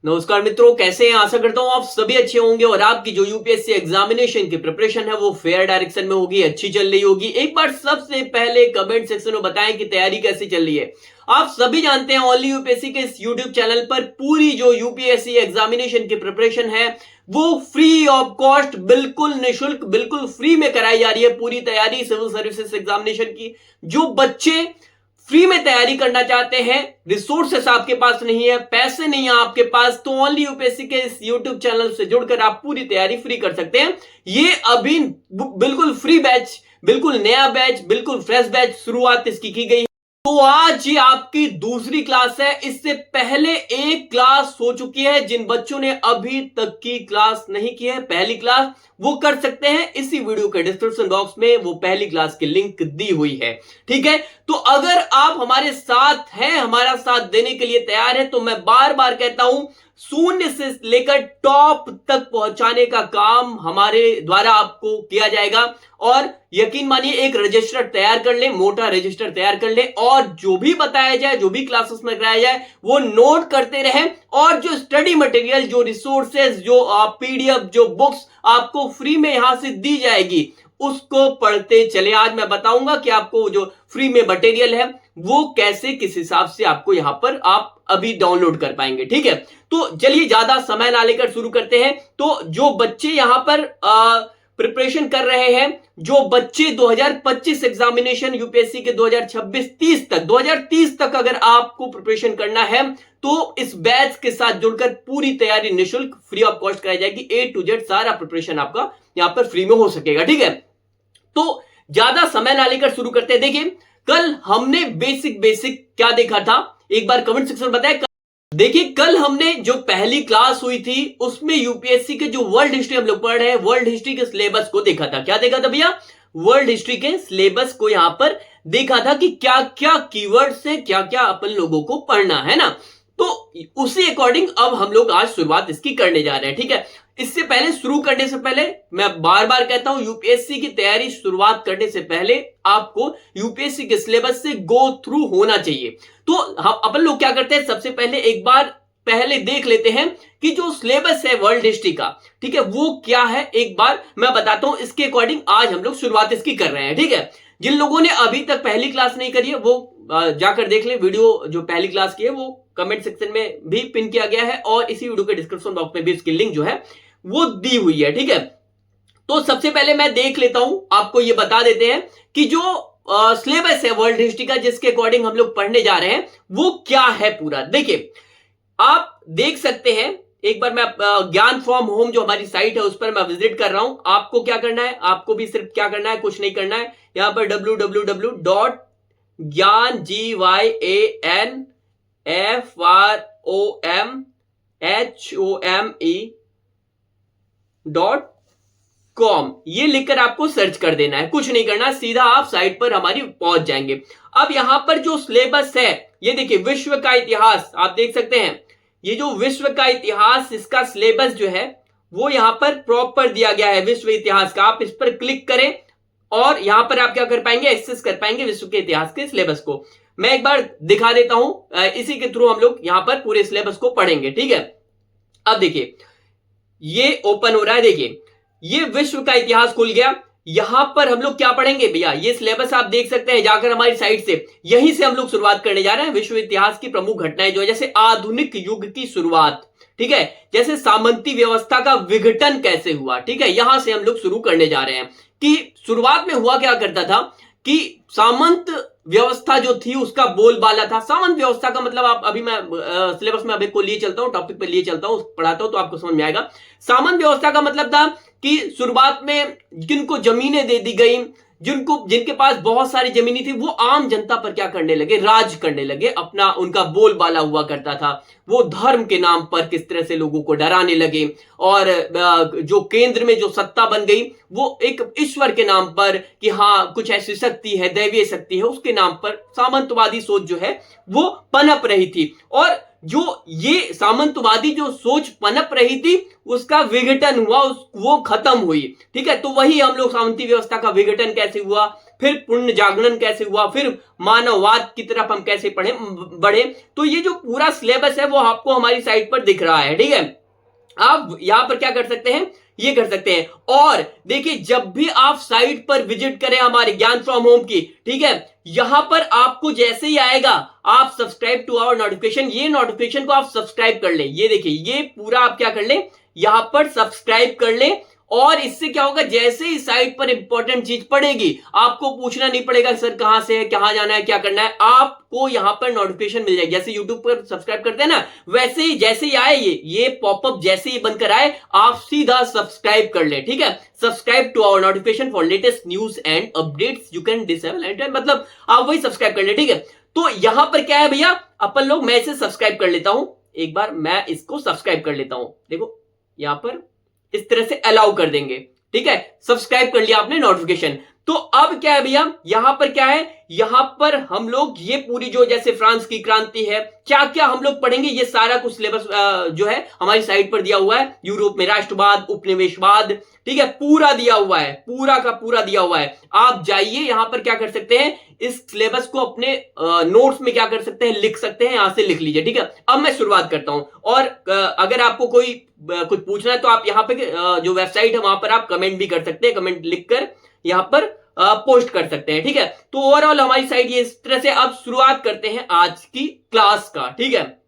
नमस्कार मित्रों, कैसे हैं? आशा करता हूं आप सभी अच्छे होंगे और आपकी जो यूपीएससी एग्जामिनेशन की प्रिपरेशन है वो फेयर डायरेक्शन में होगी, अच्छी चल रही होगी। एक बार सबसे पहले कमेंट सेक्शन में बताएं कि तैयारी कैसी चल रही है। आप सभी जानते हैं ओनली यूपीएससी के इस यूट्यूब चैनल पर पूरी जो यूपीएससी एग्जामिनेशन की प्रिपरेशन है वो फ्री ऑफ कॉस्ट, बिल्कुल निःशुल्क, बिल्कुल फ्री में कराई जा रही है। पूरी तैयारी सिविल सर्विसेज एग्जामिनेशन की जो बच्चे फ्री में तैयारी करना चाहते हैं, रिसोर्सेस आपके पास नहीं है, पैसे नहीं है आपके पास, तो ओनली यूपीएससी के इस यूट्यूब चैनल से जुड़कर आप पूरी तैयारी फ्री कर सकते हैं। ये अभी बिल्कुल फ्री बैच, बिल्कुल नया बैच, बिल्कुल फ्रेश बैच शुरुआत इसकी की गई है। तो आज ये आपकी दूसरी क्लास है। इससे पहले एक क्लास हो चुकी है। जिन बच्चों ने अभी तक की क्लास नहीं की है, पहली क्लास, वो कर सकते हैं। इसी वीडियो के डिस्क्रिप्शन बॉक्स में वो पहली क्लास की लिंक दी हुई है। ठीक है, तो अगर आप हमारे साथ हैं, हमारा साथ देने के लिए तैयार है, तो मैं बार बार कहता हूं, शून्य से लेकर टॉप तक पहुंचाने का काम हमारे द्वारा आपको किया जाएगा। और यकीन मानिए, एक रजिस्टर तैयार कर ले, मोटा रजिस्टर तैयार कर ले, और जो भी बताया जाए, जो भी क्लासेस में कराया जाए, वो नोट करते रहें। और जो स्टडी मटेरियल, जो रिसोर्सेज, जो पीडीएफ, जो बुक्स आपको फ्री में यहां से दी जाएगी, उसको पढ़ते चले। आज मैं बताऊंगा कि आपको जो फ्री में मटेरियल है वो कैसे, किस हिसाब से आपको यहां पर आप अभी डाउनलोड कर पाएंगे। ठीक है, तो चलिए ज्यादा समय ना लेकर शुरू करते हैं। तो जो बच्चे यहां पर प्रिपरेशन कर रहे हैं, जो बच्चे 2025 एग्जामिनेशन यूपीएससी के 2026-30 तक अगर आपको प्रिपरेशन करना है, तो इस बैच के साथ जुड़कर पूरी तैयारी निःशुल्क फ्री ऑफ कॉस्ट कराई जाएगी। ए टू जेड सारा प्रिपरेशन आपका यहां पर फ्री में हो सकेगा। ठीक है, तो ज्यादा समय ना लेकर शुरू करते हैं। देखिए, कल हमने बेसिक क्या देखा था, एक बार कमेंट सेक्शन में बताएं। देखिए, कल हमने जो पहली क्लास हुई थी उसमें यूपीएससी के जो वर्ल्ड हिस्ट्री हम लोग पढ़ रहे हैं, वर्ल्ड हिस्ट्री के सिलेबस को देखा था। क्या देखा था भैया? वर्ल्ड हिस्ट्री के सिलेबस को यहां पर देखा था कि क्या क्या कीवर्ड्स है, क्या क्या अपन लोगों को पढ़ना है ना। तो उसी अकॉर्डिंग अब हम लोग आज शुरुआत इसकी करने जा रहे हैं। ठीक है, इससे पहले, शुरू करने से पहले मैं बार बार कहता हूं, यूपीएससी की तैयारी शुरुआत करने से पहले आपको यूपीएससी के सिलेबस से गो थ्रू होना चाहिए। तो हम अपन लोग क्या करते हैं, सबसे पहले एक बार पहले देख लेते हैं कि जो सिलेबस है वर्ल्ड हिस्ट्री का, ठीक है, वो क्या है। एक बार मैं बताता हूं, इसके अकॉर्डिंग आज हम लोग शुरुआत इसकी कर रहे हैं। ठीक है, जिन लोगों ने अभी तक पहली क्लास नहीं करी है वो जाकर देख ले। वीडियो जो पहली क्लास की है वो कमेंट सेक्शन में भी पिन किया गया है और इसी वीडियो के डिस्क्रिप्शन बॉक्स में भी इसकी लिंक जो है वो दी हुई है। ठीक है, तो सबसे पहले मैं देख लेता हूं, आपको ये बता देते हैं कि जो सिलेबस है वर्ल्ड हिस्ट्री का, जिसके अकॉर्डिंग हम लोग पढ़ने जा रहे हैं, वो क्या है पूरा। देखिए, आप देख सकते हैं, एक बार मैं ज्ञान फ्रॉम होम जो हमारी साइट है उस पर मैं विजिट कर रहा हूं। आपको क्या करना है, आपको भी सिर्फ क्या करना है, कुछ नहीं करना है। यहां पर www.gyanfromhome.com ये लिखकर आपको सर्च कर देना है। कुछ नहीं करना, सीधा आप साइट पर हमारी पहुंच जाएंगे। अब यहां पर जो सिलेबस है, ये देखिए, विश्व का इतिहास, आप देख सकते हैं, ये जो विश्व का इतिहास, इसका सिलेबस जो है वो यहां पर प्रॉपर दिया गया है विश्व इतिहास का। आप इस पर क्लिक करें और यहां पर आप क्या कर पाएंगे, एक्सेस कर पाएंगे विश्व के इतिहास के सिलेबस को। मैं एक बार दिखा देता हूं, इसी के थ्रू हम लोग यहां पर पूरे सिलेबस को पढ़ेंगे। ठीक है, अब देखिए, ये ओपन हो रहा है। देखिए, ये विश्व का इतिहास खुल गया। यहां पर हम लोग क्या पढ़ेंगे भैया, ये सिलेबस आप देख सकते हैं जाकर हमारी साइट से। यहीं से हम लोग शुरुआत करने जा रहे हैं। विश्व इतिहास की प्रमुख घटनाएं जो है, जैसे आधुनिक युग की शुरुआत, ठीक है, जैसे सामंती व्यवस्था का विघटन कैसे हुआ, ठीक है, यहां से हम लोग शुरू करने जा रहे हैं कि शुरुआत में हुआ क्या करता था कि सामंत व्यवस्था जो थी उसका बोलबाला था। सामंत व्यवस्था का मतलब, आप अभी मैं सिलेबस में अभी को लिए चलता हूं, टॉपिक पे लिए चलता हूं, पढ़ाता हूं तो आपको समझ में आएगा। सामंत व्यवस्था का मतलब था कि शुरुआत में जिनको जमीनें दे दी गई, जिनके पास बहुत सारी जमीनें थी, वो आम जनता पर क्या करने लगे, राज करने लगे। अपना उनका बोलबाला हुआ करता था। वो धर्म के नाम पर किस तरह से लोगों को डराने लगे, और जो केंद्र में जो सत्ता बन गई वो एक ईश्वर के नाम पर, कि हाँ कुछ ऐसी शक्ति है, दैवीय शक्ति है, उसके नाम पर सामंतवादी सोच जो है वो पनप रही थी। और जो ये सामंतवादी जो सोच पनप रही थी उसका विघटन हुआ, वो खत्म हुई। ठीक है, तो वही हम लोग सामंती व्यवस्था का विघटन कैसे हुआ, फिर पुण्य जागरण कैसे हुआ, फिर मानववाद की तरफ हम कैसे बढ़े। तो ये जो पूरा सिलेबस है वो आपको हमारी साइट पर दिख रहा है। ठीक है, आप यहां पर क्या कर सकते हैं, ये कर सकते हैं। और देखिए, जब भी आप साइट पर विजिट करें हमारे ज्ञान फ्रॉम होम की, ठीक है, यहां पर आपको जैसे ही आएगा आप सब्सक्राइब टू आवर नोटिफिकेशन, ये नोटिफिकेशन को आप सब्सक्राइब कर लें। ये देखिए, ये पूरा आप क्या कर लें, यहां पर सब्सक्राइब कर लें। और इससे क्या होगा, जैसे ही साइट पर इंपॉर्टेंट चीज पड़ेगी आपको पूछना नहीं पड़ेगा सर कहां से है, कहां जाना है, क्या करना है, आपको यहां पर नोटिफिकेशन मिल जाएगी। जैसे यूट्यूब पर सब्सक्राइब करते हैं ना, वैसे ही जैसे ही आए ये पॉपअप जैसे ही बनकर आए आप सीधा सब्सक्राइब कर ले। ठीक है, subscribe to our notification for latest news and updates, you can disable it, मतलब आप वही सब्सक्राइब कर ले। ठीक है, तो यहां पर क्या है भैया, अपन लोग, मैं इसे सब्सक्राइब कर लेता हूं, एक बार मैं इसको सब्सक्राइब कर लेता हूं। देखो यहां पर इस तरह से अलाउ कर देंगे। ठीक है, सब्सक्राइब कर लिया आपने नोटिफिकेशन। तो अब क्या है भैया, यहां पर क्या है, यहां पर हम लोग ये पूरी जो जैसे फ्रांस की क्रांति है, क्या क्या हम लोग पढ़ेंगे, ये सारा कुछ सिलेबस जो है हमारी साइट पर दिया हुआ है। यूरोप में राष्ट्रवाद, उपनिवेशवाद, ठीक है, पूरा दिया हुआ है, पूरा का पूरा दिया हुआ है। आप जाइए यहां पर क्या कर सकते हैं, इस सिलेबस को अपने नोट्स में क्या कर सकते हैं, लिख सकते हैं, यहां से लिख लीजिए। ठीक है, अब मैं शुरुआत करता हूं। और अगर आपको कोई कुछ पूछना है तो आप यहां पे जो वेबसाइट है वहां पर आप कमेंट भी कर सकते हैं, कमेंट लिखकर यहां पर पोस्ट कर सकते हैं। ठीक है, तो ओवरऑल हमारी साइट ये इस तरह से। अब शुरुआत करते हैं आज की क्लास का। ठीक है,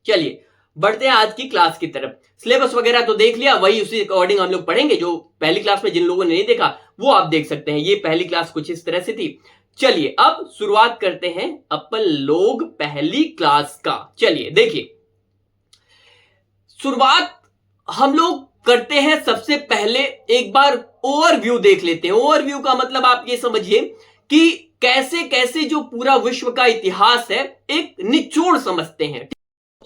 चलिए बढ़ते हैं आज की क्लास की तरफ। सिलेबस वगैरह तो देख लिया, वही उसी अकॉर्डिंग हम लोग पढ़ेंगे। जो पहली क्लास में जिन लोगों ने नहीं देखा वो आप देख सकते हैं, ये पहली क्लास कुछ इस तरह से थी। चलिए अब शुरुआत करते हैं अपन लोग पहली क्लास का। चलिए देखिए, शुरुआत हम लोग करते हैं, सबसे पहले एक बार ओवरव्यू देख लेते हैं। ओवरव्यू का मतलब आप ये समझिए कि कैसे कैसे जो पूरा विश्व का इतिहास है एक निचोड़ समझते हैं।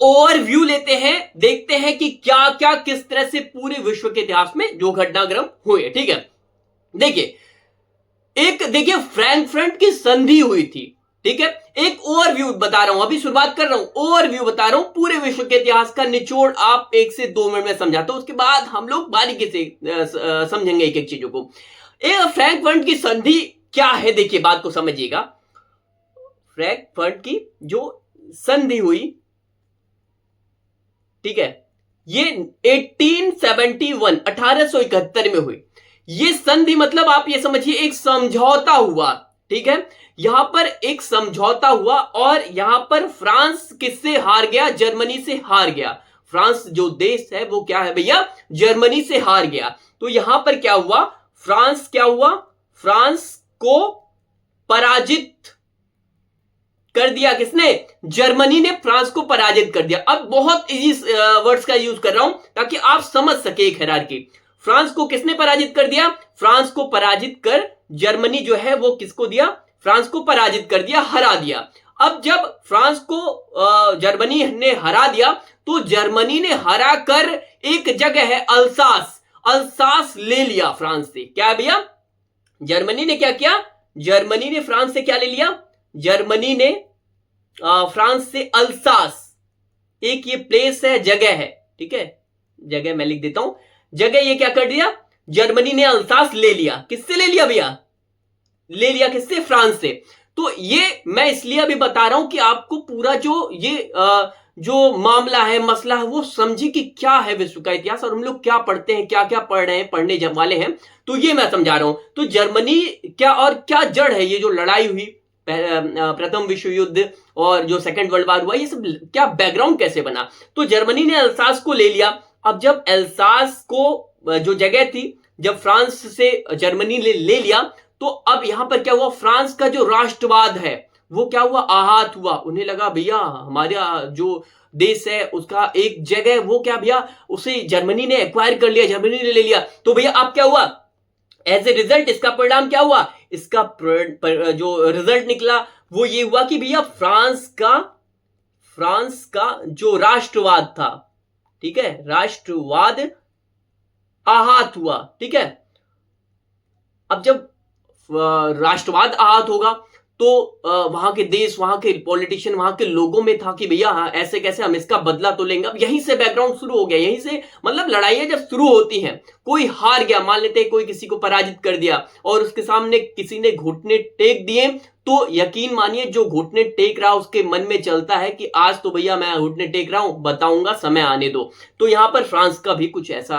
ओवरव्यू लेते हैं, देखते हैं कि क्या क्या किस तरह से पूरे विश्व के इतिहास में जो घटनाक्रम हुए। ठीक है, देखिए देखिए फ्रैंकफर्ट की संधि हुई थी। ठीक है, एक ओवरव्यू बता रहा हूं, अभी शुरुआत कर रहा हूं, ओवरव्यू बता रहा हूं पूरे विश्व के इतिहास का निचोड़। आप 1 से 2 मिनट में समझाता हूं, उसके बाद हम लोग बारीकी से समझेंगे एक एक चीजों को। एक फ्रैंकफर्ट की संधि क्या है, देखिए बात को समझिएगा। फ्रैंकफर्ट की जो संधि हुई, ठीक है, ये 1871 में हुई। ये संधि मतलब आप ये समझिए एक समझौता हुआ। ठीक है, यहां पर एक समझौता हुआ और यहां पर फ्रांस किससे हार गया, जर्मनी से हार गया। फ्रांस जो देश है वो क्या है भैया, जर्मनी से हार गया। तो यहां पर क्या हुआ, फ्रांस क्या हुआ, फ्रांस को पराजित कर दिया। किसने, जर्मनी ने फ्रांस को पराजित कर दिया। अब बहुत इजी वर्ड्स का यूज कर रहा हूं ताकि आप समझ सके एक हायरार्की। फ्रांस को किसने पराजित कर दिया, फ्रांस को पराजित कर जर्मनी जो है वो किसको दिया, फ्रांस को पराजित कर दिया, हरा दिया। अब जब फ्रांस को जर्मनी ने हरा दिया तो जर्मनी ने हरा कर एक जगह है अल्सास, अल्सास ले लिया फ्रांस से। क्या भैया, जर्मनी ने क्या किया, जर्मनी ने फ्रांस से क्या ले लिया, जर्मनी ने फ्रांस से अल्सास, एक ये प्लेस है, जगह है। ठीक है, जगह मैं लिख देता हूं, जगह ये क्या कर दिया, जर्मनी ने अल्सास ले लिया। किससे ले लिया भैया, ले लिया किससे, फ्रांस से। तो ये मैं इसलिए अभी बता रहा हूं कि आपको पूरा जो ये जो मामला है, मसला है, वो समझे कि क्या है विश्व का इतिहास और हम लोग क्या पढ़ते हैं, क्या क्या पढ़ रहे हैं, पढ़ने जब वाले हैं। तो ये मैं समझा रहा हूं। तो जर्मनी क्या और क्या जड़ है, ये जो लड़ाई हुई प्रथम विश्व युद्ध और जो सेकंड वर्ल्ड वॉर हुआ, ये सब क्या बैकग्राउंड कैसे बना। तो जर्मनी ने अल्सास को ले लिया। अब जब अल्सास को जो जगह थी, जब फ्रांस से जर्मनी ने ले लिया तो अब यहां पर क्या हुआ, फ्रांस का जो राष्ट्रवाद है वो क्या हुआ, आहत हुआ। उन्हें लगा भैया हमारा जो देश है उसका एक जगह वो क्या भैया, उसे जर्मनी ने एक्वायर कर लिया, जर्मनी ने ले लिया। तो भैया अब क्या हुआ, एज ए रिजल्ट इसका परिणाम क्या हुआ, इसका जो रिजल्ट निकला वो ये हुआ कि भैया फ्रांस का जो राष्ट्रवाद था, ठीक है, राष्ट्रवाद आहत हुआ। ठीक है, अब जब राष्ट्रवाद आहत होगा तो वहां के देश, वहां के पॉलिटिशियन, वहां के लोगों में था कि भैया हाँ, ऐसे कैसे, हम इसका बदला तो लेंगे। अब यहीं से बैकग्राउंड शुरू हो गया, यहीं से मतलब लड़ाइयां जब शुरू होती हैं, कोई हार गया, मान लेते हैं कोई किसी को पराजित कर दिया और उसके सामने किसी ने घुटने टेक दिए, तो यकीन मानिए जो घुटने टेक रहा उसके मन में चलता है कि आज तो भैया मैं घुटने टेक रहा हूं, बताऊंगा, समय आने दो। तो यहां पर फ्रांस का भी कुछ ऐसा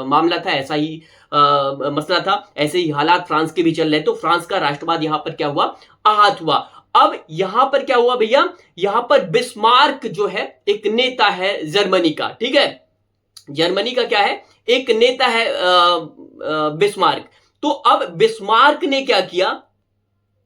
मामला था, ऐसा ही मसला था, ऐसे ही हालात फ्रांस के भी चल रहे। तो फ्रांस का राष्ट्रवाद यहां पर क्या हुआ, आहत हुआ। अब यहां पर क्या हुआ भैया, यहां पर बिस्मार्क जो है एक नेता है जर्मनी का, ठीक है, जर्मनी का क्या है, एक नेता है बिस्मार्क। तो अब बिस्मार्क ने क्या किया,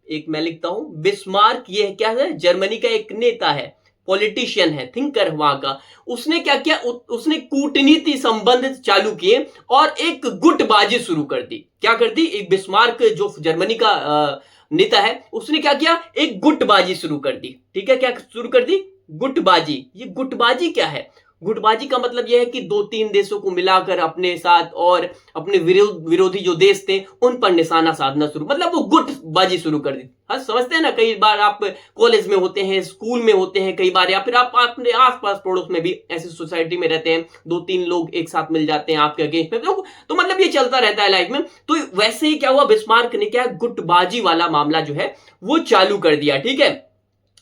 एक मैं लिखता हूं, बिस्मार्क ये क्या है, जर्मनी का एक नेता है, पॉलिटिशियन है, थिंकर वहां का। उसने क्या किया, उसने कूटनीति संबंध चालू किए और एक गुटबाजी शुरू कर दी। क्या कर दी, एक बिस्मार्क जो जर्मनी का नेता है, उसने क्या किया, एक गुटबाजी शुरू कर दी। ठीक है, क्या शुरू कर दी, गुटबाजी। ये गुटबाजी क्या है, गुटबाजी का मतलब यह है कि दो तीन देशों को मिलाकर अपने साथ और अपने विरोधी जो देश थे उन पर निशाना साधना शुरू, मतलब वो गुटबाजी शुरू कर दी। हाँ, समझते हैं ना, कई बार आप कॉलेज में होते हैं, स्कूल में होते हैं, कई बार या फिर आप अपने आसपास पड़ोस में भी ऐसी सोसाइटी में रहते हैं, दो तीन लोग एक साथ मिल जाते हैं आपके अगेंस्ट में, तो मतलब ये चलता रहता है लाइफ में। तो वैसे ही क्या हुआ, बिस्मार्क ने क्या गुटबाजी वाला मामला जो है वो चालू कर दिया। ठीक है,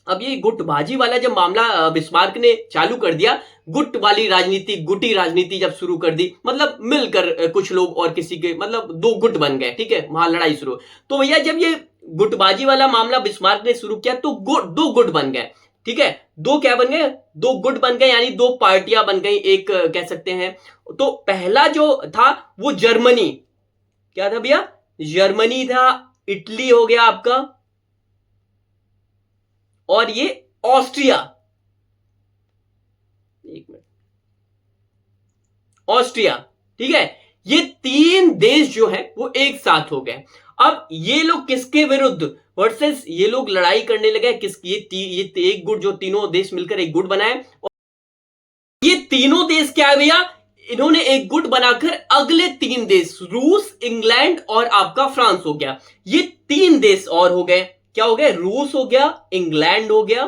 अब ये गुटबाजी वाला जब मामला बिस्मार्क ने चालू कर दिया, गुट वाली राजनीति, गुटी राजनीति जब शुरू कर दी, मतलब मिलकर कुछ लोग और किसी के, मतलब दो गुट बन गए। ठीक है, वहां लड़ाई शुरू। तो भैया जब ये गुटबाजी वाला मामला बिस्मार्क ने शुरू किया तो दो गुट बन गए। ठीक है, दो क्या बन गए, दो गुट बन गए, यानी दो पार्टियां बन गई, एक कह सकते हैं। तो पहला जो था वो जर्मनी, क्या था भैया, जर्मनी था, इटली हो गया आपका, और ये ऑस्ट्रिया, एक मिनट, ऑस्ट्रिया। ठीक है, ये तीन देश जो है वो एक साथ हो गए। अब ये लोग किसके विरुद्ध, वर्सेस ये लोग लड़ाई करने लगे किसकी, ये एक गुट, जो तीनों देश मिलकर एक गुट बनाए। और ये तीनों देश क्या है भैया, इन्होंने एक गुट बनाकर अगले तीन देश, रूस, इंग्लैंड और आपका फ्रांस हो गया, ये तीन देश और हो गए। क्या हो गया, रूस हो गया, इंग्लैंड हो गया,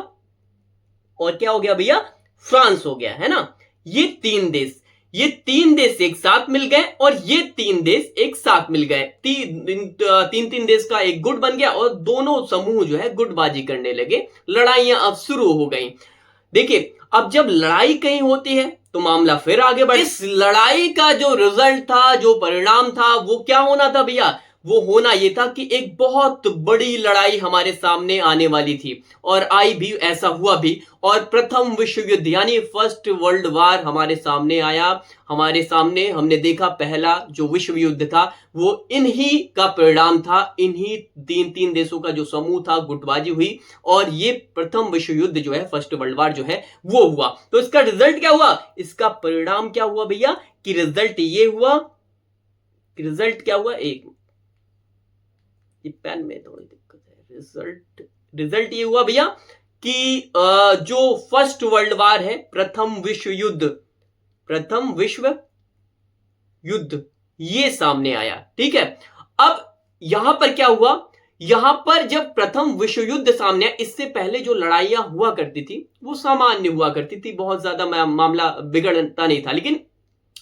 और क्या हो गया भैया, फ्रांस हो गया, है ना। ये तीन देश एक साथ मिल गए, और ये तीन देश एक साथ मिल गए, तीन देश का एक गुट बन गया, और दोनों समूह जो है गुटबाजी करने लगे, लड़ाइयां अब शुरू हो गई। देखिए, अब जब लड़ाई कहीं होती है तो मामला फिर आगे बढ़े। इस लड़ाई का जो रिजल्ट था, जो परिणाम था, वो क्या होना था भैया, वो होना ये था कि एक बहुत बड़ी लड़ाई हमारे सामने आने वाली थी, और आई भी, ऐसा हुआ भी, और प्रथम विश्व युद्ध यानी फर्स्ट वर्ल्ड वार हमारे सामने आया। हमारे सामने हमने देखा पहला जो विश्व युद्ध था वो इन्हीं का परिणाम था, इन्हीं तीन देशों का जो समूह था, गुटबाजी हुई, और ये प्रथम विश्व युद्ध जो है, फर्स्ट वर्ल्ड वार जो है वो हुआ। तो इसका रिजल्ट क्या हुआ, इसका परिणाम क्या हुआ भैया, कि रिजल्ट ये हुआ, रिजल्ट क्या हुआ, एक, ये पेन में थोड़ी दिक्कत है, रिजल्ट ये हुआ भैया कि जो फर्स्ट वर्ल्ड वार है, प्रथम विश्व युद्ध, ये सामने आया। ठीक है, अब यहां पर क्या हुआ, यहां पर जब प्रथम विश्व युद्ध सामने आया, इससे पहले जो लड़ाइयां हुआ करती थी वो सामान्य हुआ करती थी, बहुत ज्यादा मामला बिगड़ता नहीं था। लेकिन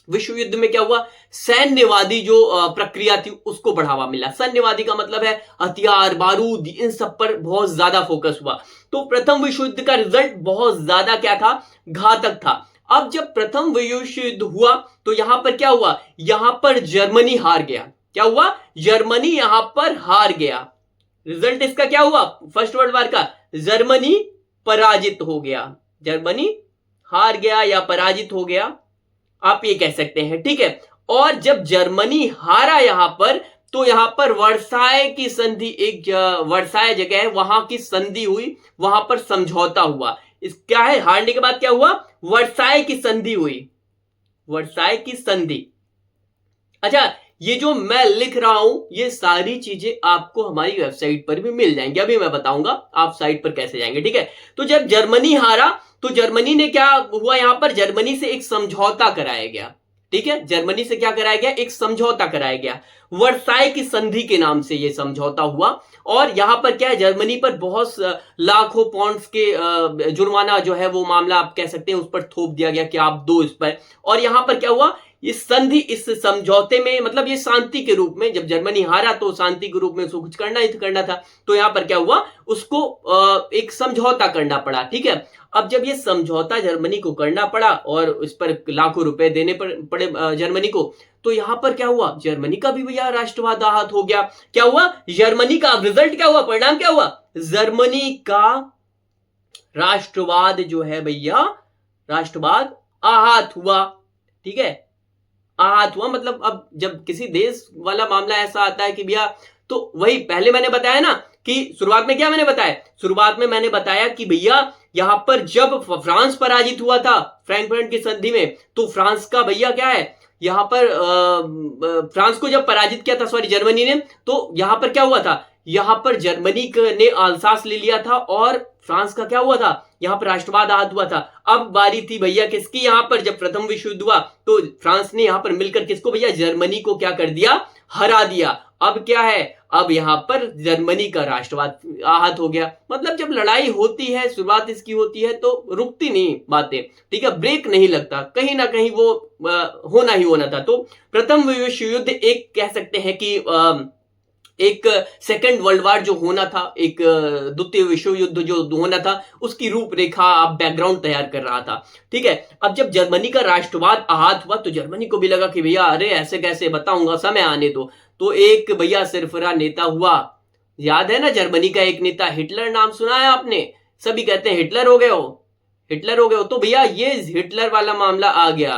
विश्व युद्ध में क्या हुआ, सैन्यवादी जो प्रक्रिया थी उसको बढ़ावा मिला। सैन्यवादी का मतलब है हथियार, बारूद, इन सब पर बहुत ज्यादा फोकस हुआ। तो प्रथम विश्व युद्ध का रिजल्ट बहुत ज्यादा क्या था, घातक था। अब जब प्रथम विश्व युद्ध हुआ तो यहां पर क्या हुआ, यहां पर जर्मनी हार गया। क्या हुआ, जर्मनी यहां पर हार गया। रिजल्ट इसका क्या हुआ, फर्स्ट वर्ल्ड वार का, जर्मनी पराजित हो गया, जर्मनी हार गया या पराजित हो गया, आप ये कह सकते हैं। ठीक है, और जब जर्मनी हारा यहां पर, तो यहां पर वर्साय की संधि, एक वर्साय जगह है, वहां की संधि हुई, वहां पर समझौता हुआ। इस क्या है, हारने के बाद क्या हुआ, वर्साय की संधि हुई, वर्साय की संधि। अच्छा, ये जो मैं लिख रहा हूं ये सारी चीजें आपको हमारी वेबसाइट पर भी मिल जाएंगी, अभी मैं बताऊंगा आप साइट पर कैसे जाएंगे। ठीक है, तो जब जर्मनी हारा तो जर्मनी ने क्या हुआ, यहां पर जर्मनी से एक समझौता कराया गया। ठीक है, जर्मनी से क्या कराया गया, एक समझौता कराया गया, वर्साई की संधि के नाम से यह समझौता हुआ। और यहां पर क्या है, जर्मनी पर बहुत लाखों पाउंड्स के जुर्माना जो है वो मामला आप कह सकते हैं उस पर थोप दिया गया कि आप दो इस पर। और यहां पर क्या हुआ, इस संधि, इस समझौते में, मतलब ये शांति के रूप में, जब जर्मनी हारा तो शांति के रूप में उसको कुछ करना ही करना था, तो यहां पर क्या हुआ, उसको एक समझौता करना पड़ा। ठीक है, अब जब ये समझौता जर्मनी को करना पड़ा और इस पर लाखों रुपए देने पड़े जर्मनी को, तो यहां पर क्या हुआ, जर्मनी का भी भैया राष्ट्रवाद आहत हो गया। क्या हुआ, जर्मनी का रिजल्ट क्या हुआ, परिणाम क्या हुआ, जर्मनी का राष्ट्रवाद जो है भैया, राष्ट्रवाद आहत हुआ। ठीक है, आहत हुआ मतलब अब जब किसी देश वाला मामला ऐसा आता है कि भैया, तो वही पहले मैंने बताया ना कि शुरुआत में क्या मैंने बताया, शुरुआत में मैंने बताया कि भैया यहां पर जब फ्रांस पराजित हुआ था फ्रैंकफर्ट की संधि में, तो फ्रांस का भैया क्या है, यहां पर फ्रांस को जब पराजित किया था, सॉरी जर्मनी ने, तो यहां पर क्या हुआ था, यहां पर जर्मनी ने अल्सास ले लिया था और फ्रांस का क्या हुआ था, यहां पर राष्ट्रवाद आहत हुआ था। अब बारी थी भैया किसकी, यहां पर जब प्रथम विश्व युद्ध हुआ तो फ्रांस ने यहां पर मिलकर किसको भैया, जर्मनी को क्या कर दिया, हरा दिया। अब क्या है, अब यहां पर जर्मनी का राष्ट्रवाद आहत हो गया। मतलब जब लड़ाई होती है, शुरुआत इसकी होती है तो रुकती नहीं बातें, ठीक है, ब्रेक नहीं लगता, कहीं ना कहीं वो होना ही होना था। तो प्रथम विश्व युद्ध एक कह सकते हैं कि एक सेकेंड वर्ल्ड वार जो होना था, एक द्वितीय विश्व युद्ध जो होना था, उसकी रूपरेखा, अब बैकग्राउंड तैयार कर रहा था। ठीक है, अब जब जर्मनी का राष्ट्रवाद आहत हुआ तो जर्मनी को भी लगा कि भैया अरे ऐसे कैसे, बताऊंगा, समय आने दो। तो एक भैया सिरफिरा नेता हुआ, याद है ना, जर्मनी का एक नेता, हिटलर, नाम सुना है आपने, सभी कहते हैं हिटलर हो गए हो, हिटलर हो गए हो। तो भैया ये हिटलर वाला मामला आ गया।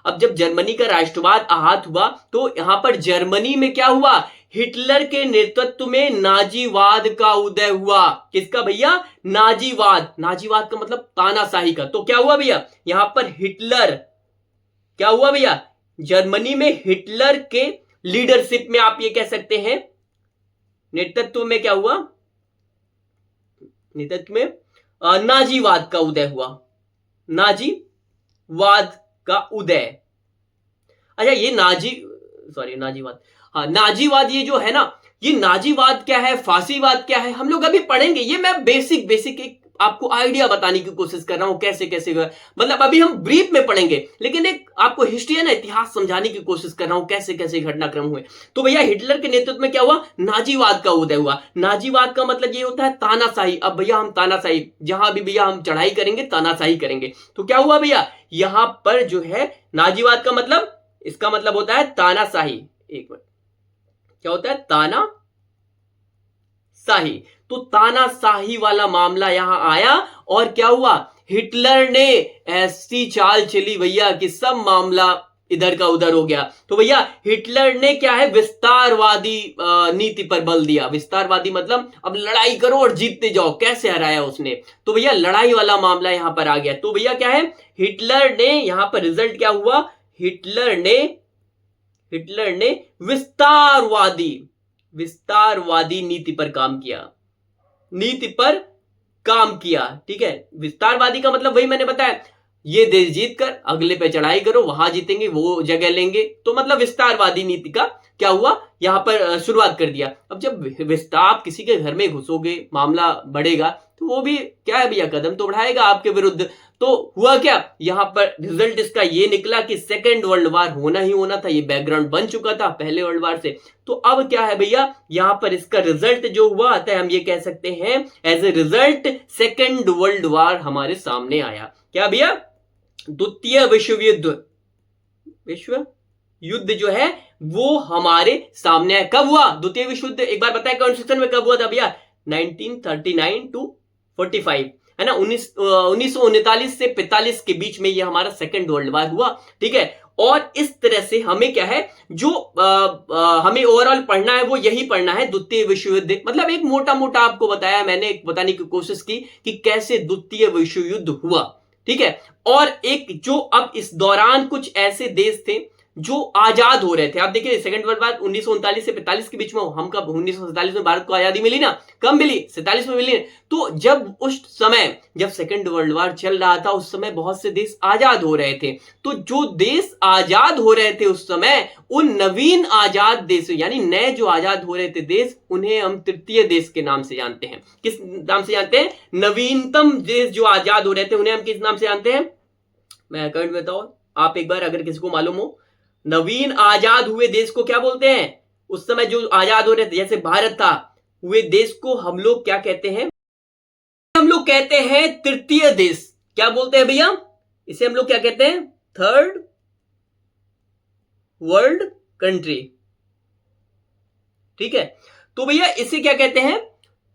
अब जब जर्मनी का राष्ट्रवाद आहत हुआ तो यहां पर जर्मनी में क्या हुआ, हिटलर के नेतृत्व में नाजीवाद का उदय हुआ। किसका भैया, नाजीवाद, नाजीवाद का मतलब तानाशाही का। तो क्या हुआ भैया, यहां पर हिटलर, क्या हुआ भैया, जर्मनी में हिटलर के लीडरशिप में आप ये कह सकते हैं, नेतृत्व में क्या हुआ, नेतृत्व में नाजीवाद का उदय हुआ, नाजीवाद का उदय। अच्छा ये नाजीवाद, हाँ नाजीवाद, ये जो है ना, ये नाजीवाद क्या है, फांसीवाद क्या है, हम लोग अभी पढ़ेंगे। ये मैं बेसिक एक आपको आइडिया बताने की कोशिश कर रहा हूं, कैसे कैसे, मतलब अभी हम ब्रीफ में पढ़ेंगे, लेकिन एक आपको हिस्ट्री है ना, इतिहास समझाने की कोशिश कर रहा हूं, कैसे कैसे घटनाक्रम हुए। तो भैया हिटलर के नेतृत्व में क्या हुआ, नाजीवाद का उदय हुआ। नाजीवाद का मतलब ये होता है तानाशाही। अब भैया हम तानाशाही, जहां भी भैया हम चढ़ाई करेंगे तानाशाही करेंगे। तो क्या हुआ भैया, यहां पर जो है नाजीवाद का मतलब, इसका मतलब होता है तानाशाही। एक मिनट, क्या होता है, तानाशाही। तो तानाशाही वाला मामला यहां आया और क्या हुआ, हिटलर ने ऐसी चाल चली भैया कि सब मामला इधर का उधर हो गया। तो भैया हिटलर ने क्या है, विस्तारवादी नीति पर बल दिया। विस्तारवादी मतलब अब लड़ाई करो और जीतते जाओ। कैसे हराया उसने, तो भैया लड़ाई वाला मामला यहां पर आ गया। तो भैया क्या है, हिटलर ने यहां पर रिजल्ट क्या हुआ, हिटलर ने विस्तारवादी नीति पर काम किया, ठीक है। विस्तारवादी का मतलब वही मैंने बताया, ये देश जीत कर अगले पे चढ़ाई करो, वहां जीतेंगे, वो जगह लेंगे। तो मतलब विस्तारवादी नीति का क्या हुआ, यहां पर शुरुआत कर दिया। अब जब विस्तार किसी के घर में घुसोगे, मामला बढ़ेगा, तो वो भी क्या है भैया, कदम तो बढ़ाएगा आपके विरुद्ध। तो हुआ क्या, यहां पर रिजल्ट इसका ये निकला कि सेकेंड वर्ल्ड वार होना ही होना था। ये बैकग्राउंड बन चुका था पहले वर्ल्ड वार से। तो अब क्या है भैया, यहां पर इसका रिजल्ट जो हुआ आता है, हम ये कह सकते हैं as a result second world war हमारे सामने आया। क्या भैया, द्वितीय विश्व युद्ध जो है वो हमारे सामने आया। कब हुआ द्वितीय विश्व युद्ध, एक बार बताया कमेंट सेक्शन में कब हुआ था भैया, 1939 to 45, है ना, 1939 से 45 के बीच में ये हमारा सेकेंड वर्ल्ड वार हुआ। ठीक है, और इस तरह से हमें क्या है, जो हमें ओवरऑल पढ़ना है वो यही पढ़ना है, द्वितीय विश्व युद्ध। मतलब एक मोटा मोटा आपको बताया मैंने, बताने की कोशिश की कि कैसे द्वितीय विश्व युद्ध हुआ। ठीक है, और एक जो अब इस दौरान कुछ ऐसे देश थे जो आजाद हो रहे थे। आप देखिए सेकंड वर्ल्ड वॉर 1939 से 45 के बीच में, हम कब 1947 में भारत को आजादी मिली ना, कब मिली? 47 में मिली। तो जब उस समय जब सेकंड वर्ल्ड वॉर चल रहा था, उस समय बहुत से देश आजाद हो रहे थे। तो जो देश आजाद हो रहे थे उस समय, उन नवीन आजाद देशों यानी नए जो आजाद हो रहे थे देश, उन्हें हम तृतीय देश के नाम से जानते हैं। किस नाम से जानते हैं? नवीनतम देश जो आजाद हो रहे थे उन्हें हम किस नाम से जानते हैं? मैं कमेंट में बताओ आप एक बार, अगर किसी को मालूम हो। नवीन आजाद हुए देश को क्या बोलते हैं? उस समय जो आजाद हो रहे थे, जैसे भारत था, हुए देश को हम लोग क्या कहते हैं? हम लोग कहते हैं तृतीय देश। क्या बोलते हैं भैया? इसे हम लोग क्या कहते हैं? Third world country. ठीक है, तो भैया इसे क्या कहते हैं?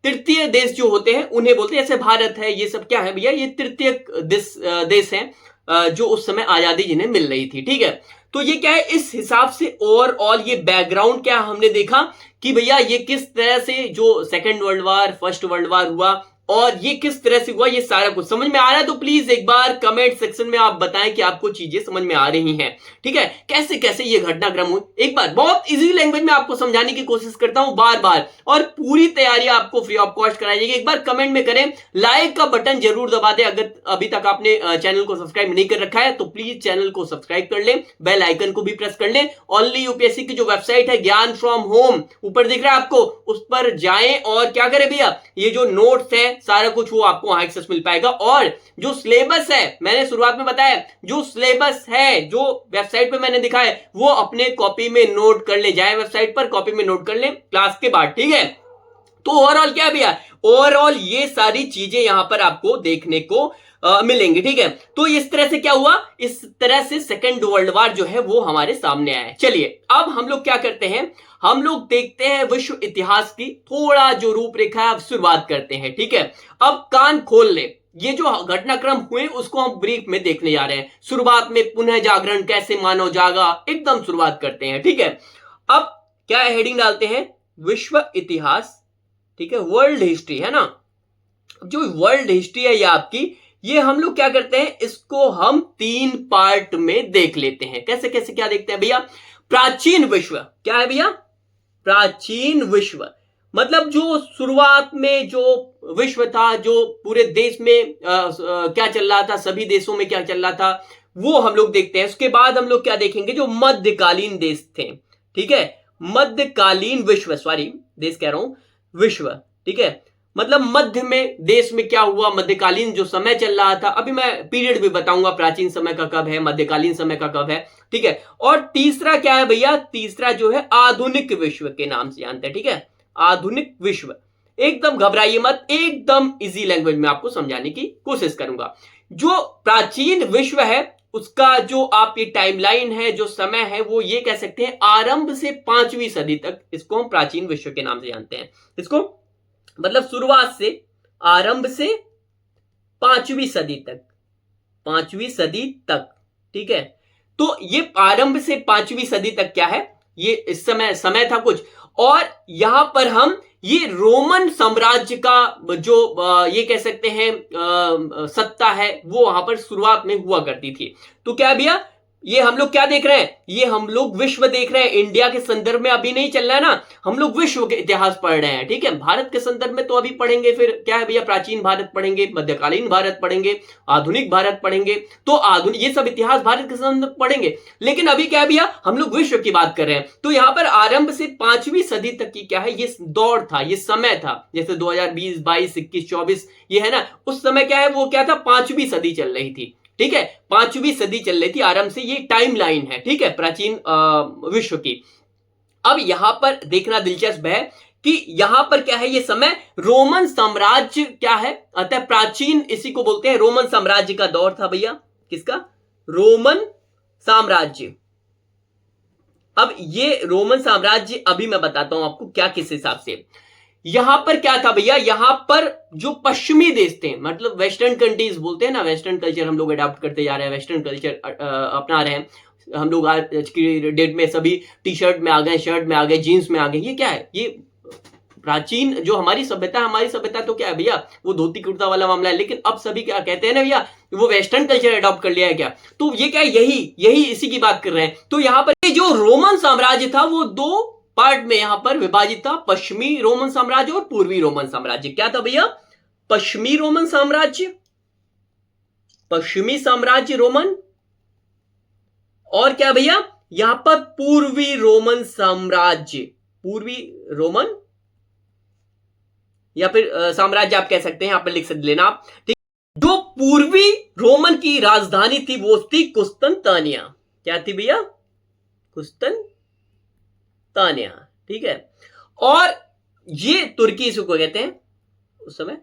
तृतीय देश जो होते हैं उन्हें बोलते हैं। जैसे भारत है, ये सब क्या है भैया? ये तृतीय देश है जो उस समय आजादी जिन्हें मिल रही थी। ठीक है, तो ये क्या है, इस हिसाब से ओवरऑल ये बैकग्राउंड क्या हमने देखा कि भैया ये किस तरह से जो second world war, first world war हुआ और ये किस तरह से हुआ, ये सारा कुछ समझ में आ रहा है। तो प्लीज एक बार कमेंट सेक्शन में आप बताएं कि आपको चीजें समझ में आ रही हैं। ठीक है, कैसे कैसे ये घटनाक्रम हुई, एक बार बहुत इजी लैंग्वेज में आपको समझाने की कोशिश करता हूं बार बार, और पूरी तैयारी आपको फ्री ऑफ कॉस्ट कराई जाएगी। एक बार कमेंट में करें, लाइक का बटन जरूर दबा दें। अगर अभी तक आपने चैनल को सब्सक्राइब नहीं कर रखा है तो प्लीज चैनल को सब्सक्राइब कर लें, बेल आइकन को भी प्रेस कर लें। ओनली यूपीएससी की जो वेबसाइट है ज्ञान फ्रॉम होम, ऊपर दिख रहा है आपको, उस पर जाएं और क्या करें भैया, ये जो नोट्स है सारा कुछ वो आपको वहां एक्सेस मिल पाएगा। और जो सिलेबस है, मैंने शुरुआत में बताया, जो सिलेबस है जो वेबसाइट पे मैंने दिखा है, वो अपने कॉपी में नोट कर ले। जाए वेबसाइट पर, कॉपी में नोट कर ले क्लास के बाद। ठीक है, तो ओवरऑल क्या है भैया, ओवरऑल ये सारी चीजें यहां पर आपको देखने को मिलेंगी। ठीक है, तो इस तरह से क्या हुआ, इस तरह से सेकेंड वर्ल्ड वॉर जो है वो हमारे सामने आया है। चलिए अब हम लोग क्या करते हैं, हम लोग देखते हैं विश्व इतिहास की थोड़ा जो रूपरेखा है, शुरुआत करते हैं। ठीक है, अब कान खोल ले, ये जो घटनाक्रम हुए उसको हम ब्रीफ में देखने जा रहे हैं। शुरुआत में पुनः जागरण कैसे मानव जागा, एकदम शुरुआत करते हैं। ठीक है, अब क्या हेडिंग डालते हैं? विश्व इतिहास। ठीक है, वर्ल्ड हिस्ट्री है ना, जो वर्ल्ड हिस्ट्री है ये आपकी, ये हम लोग क्या करते हैं, इसको हम 3 पार्ट में देख लेते हैं। कैसे कैसे क्या देखते हैं भैया? प्राचीन विश्व। क्या है भैया? प्राचीन विश्व मतलब जो शुरुआत में जो विश्व था, जो पूरे देश में क्या चल रहा था, सभी देशों में क्या चल रहा था, वो हम लोग देखते हैं। उसके बाद हम लोग क्या देखेंगे, जो मध्यकालीन देश थे। ठीक है, मध्यकालीन विश्व, सॉरी देश कह रहा हूं, विश्व। ठीक है, मतलब मध्य में देश में क्या हुआ, मध्यकालीन जो समय चल रहा था। अभी मैं पीरियड भी बताऊंगा, प्राचीन समय का कब है, मध्यकालीन समय का कब है। ठीक है, और तीसरा क्या है भैया? तीसरा जो है आधुनिक विश्व के नाम से जानते हैं। ठीक है, आधुनिक विश्व। एकदम घबराइए मत, एकदम इजी लैंग्वेज में आपको समझाने की कोशिश करूंगा। जो प्राचीन विश्व है उसका जो आप ये टाइमलाइन है, जो समय है, वो ये कह सकते हैं आरंभ से 5वीं सदी तक, इसको हम प्राचीन विश्व के नाम से जानते हैं। इसको मतलब शुरुआत से, आरंभ से 5वीं सदी तक, 5वीं सदी तक। ठीक है, तो ये आरंभ से 5वीं सदी तक क्या है, ये इस समय था कुछ। और यहां पर हम ये रोमन साम्राज्य का जो ये कह सकते हैं सत्ता है, वो वहां पर शुरुआत में हुआ करती थी। तो क्या भैया, ये हम लोग क्या देख रहे हैं, ये हम लोग विश्व देख रहे हैं। इंडिया के संदर्भ में अभी नहीं चल रहा है ना, हम लोग विश्व के इतिहास पढ़ रहे हैं। ठीक है, भारत के संदर्भ में तो अभी पढ़ेंगे, फिर क्या है भैया, प्राचीन भारत पढ़ेंगे, मध्यकालीन भारत पढ़ेंगे, आधुनिक भारत पढ़ेंगे, तो आधुनिक ये सब इतिहास भारत के संदर्भ पढ़ेंगे। लेकिन अभी क्या है भैया, हम लोग विश्व की बात कर रहे हैं। तो यहां पर आरंभ से 5वीं सदी तक की क्या है, ये दौर था, ये समय था। जैसे 2020, 22, 21, 24 ये है ना, उस समय क्या है, वो क्या था, 5वीं सदी चल रही थी। ठीक है, 5वीं सदी चल रही थी आरंभ से, ये टाइम लाइन है। ठीक है, प्राचीन विश्व की। अब यहां पर देखना दिलचस्प है कि यहां पर क्या है, ये समय रोमन साम्राज्य क्या है, अतः प्राचीन इसी को बोलते हैं, रोमन साम्राज्य का दौर था भैया। किसका? रोमन साम्राज्य। अब ये रोमन साम्राज्य अभी मैं बताता हूं आपको क्या, किस हिसाब से। यहां पर क्या था भैया, यहां पर जो पश्चिमी देश थे, मतलब वेस्टर्न कंट्रीज बोलते हैं ना, वेस्टर्न कल्चर हम लोग अडॉप्ट करते जा रहे हैं, वेस्टर्न कल्चर अपना रहे हैं हम लोग। आज की डेट में सभी टी शर्ट में आ गए, शर्ट में आ गए, जीन्स में आ गए। ये क्या है, ये प्राचीन जो हमारी सभ्यता तो क्या है भैया, वो धोती कुर्ता वाला मामला है। लेकिन अब सभी क्या कहते हैं ना भैया, वो वेस्टर्न कल्चर अडॉप्ट कर लिया है क्या, तो ये क्या है, यही इसी की बात कर रहे हैं। तो यहां पर जो रोमन साम्राज्य था वो दो पार्ट में यहां पर विभाजित था, पश्चिमी रोमन साम्राज्य और पूर्वी रोमन साम्राज्य। क्या था भैया, पश्चिमी रोमन साम्राज्य, पश्चिमी साम्राज्य रोमन, और क्या भैया यहां पर पूर्वी रोमन साम्राज्य, पूर्वी रोमन या फिर साम्राज्य आप कह सकते हैं, यहां पर लिख सकते लेना आप, ठीक। जो पूर्वी रोमन की राजधानी थी वो थी कुस्तनतानिया। क्या थी भैया, कुस्तनतानिया, ठीक है। और ये तुर्की इसको कहते हैं उस समय।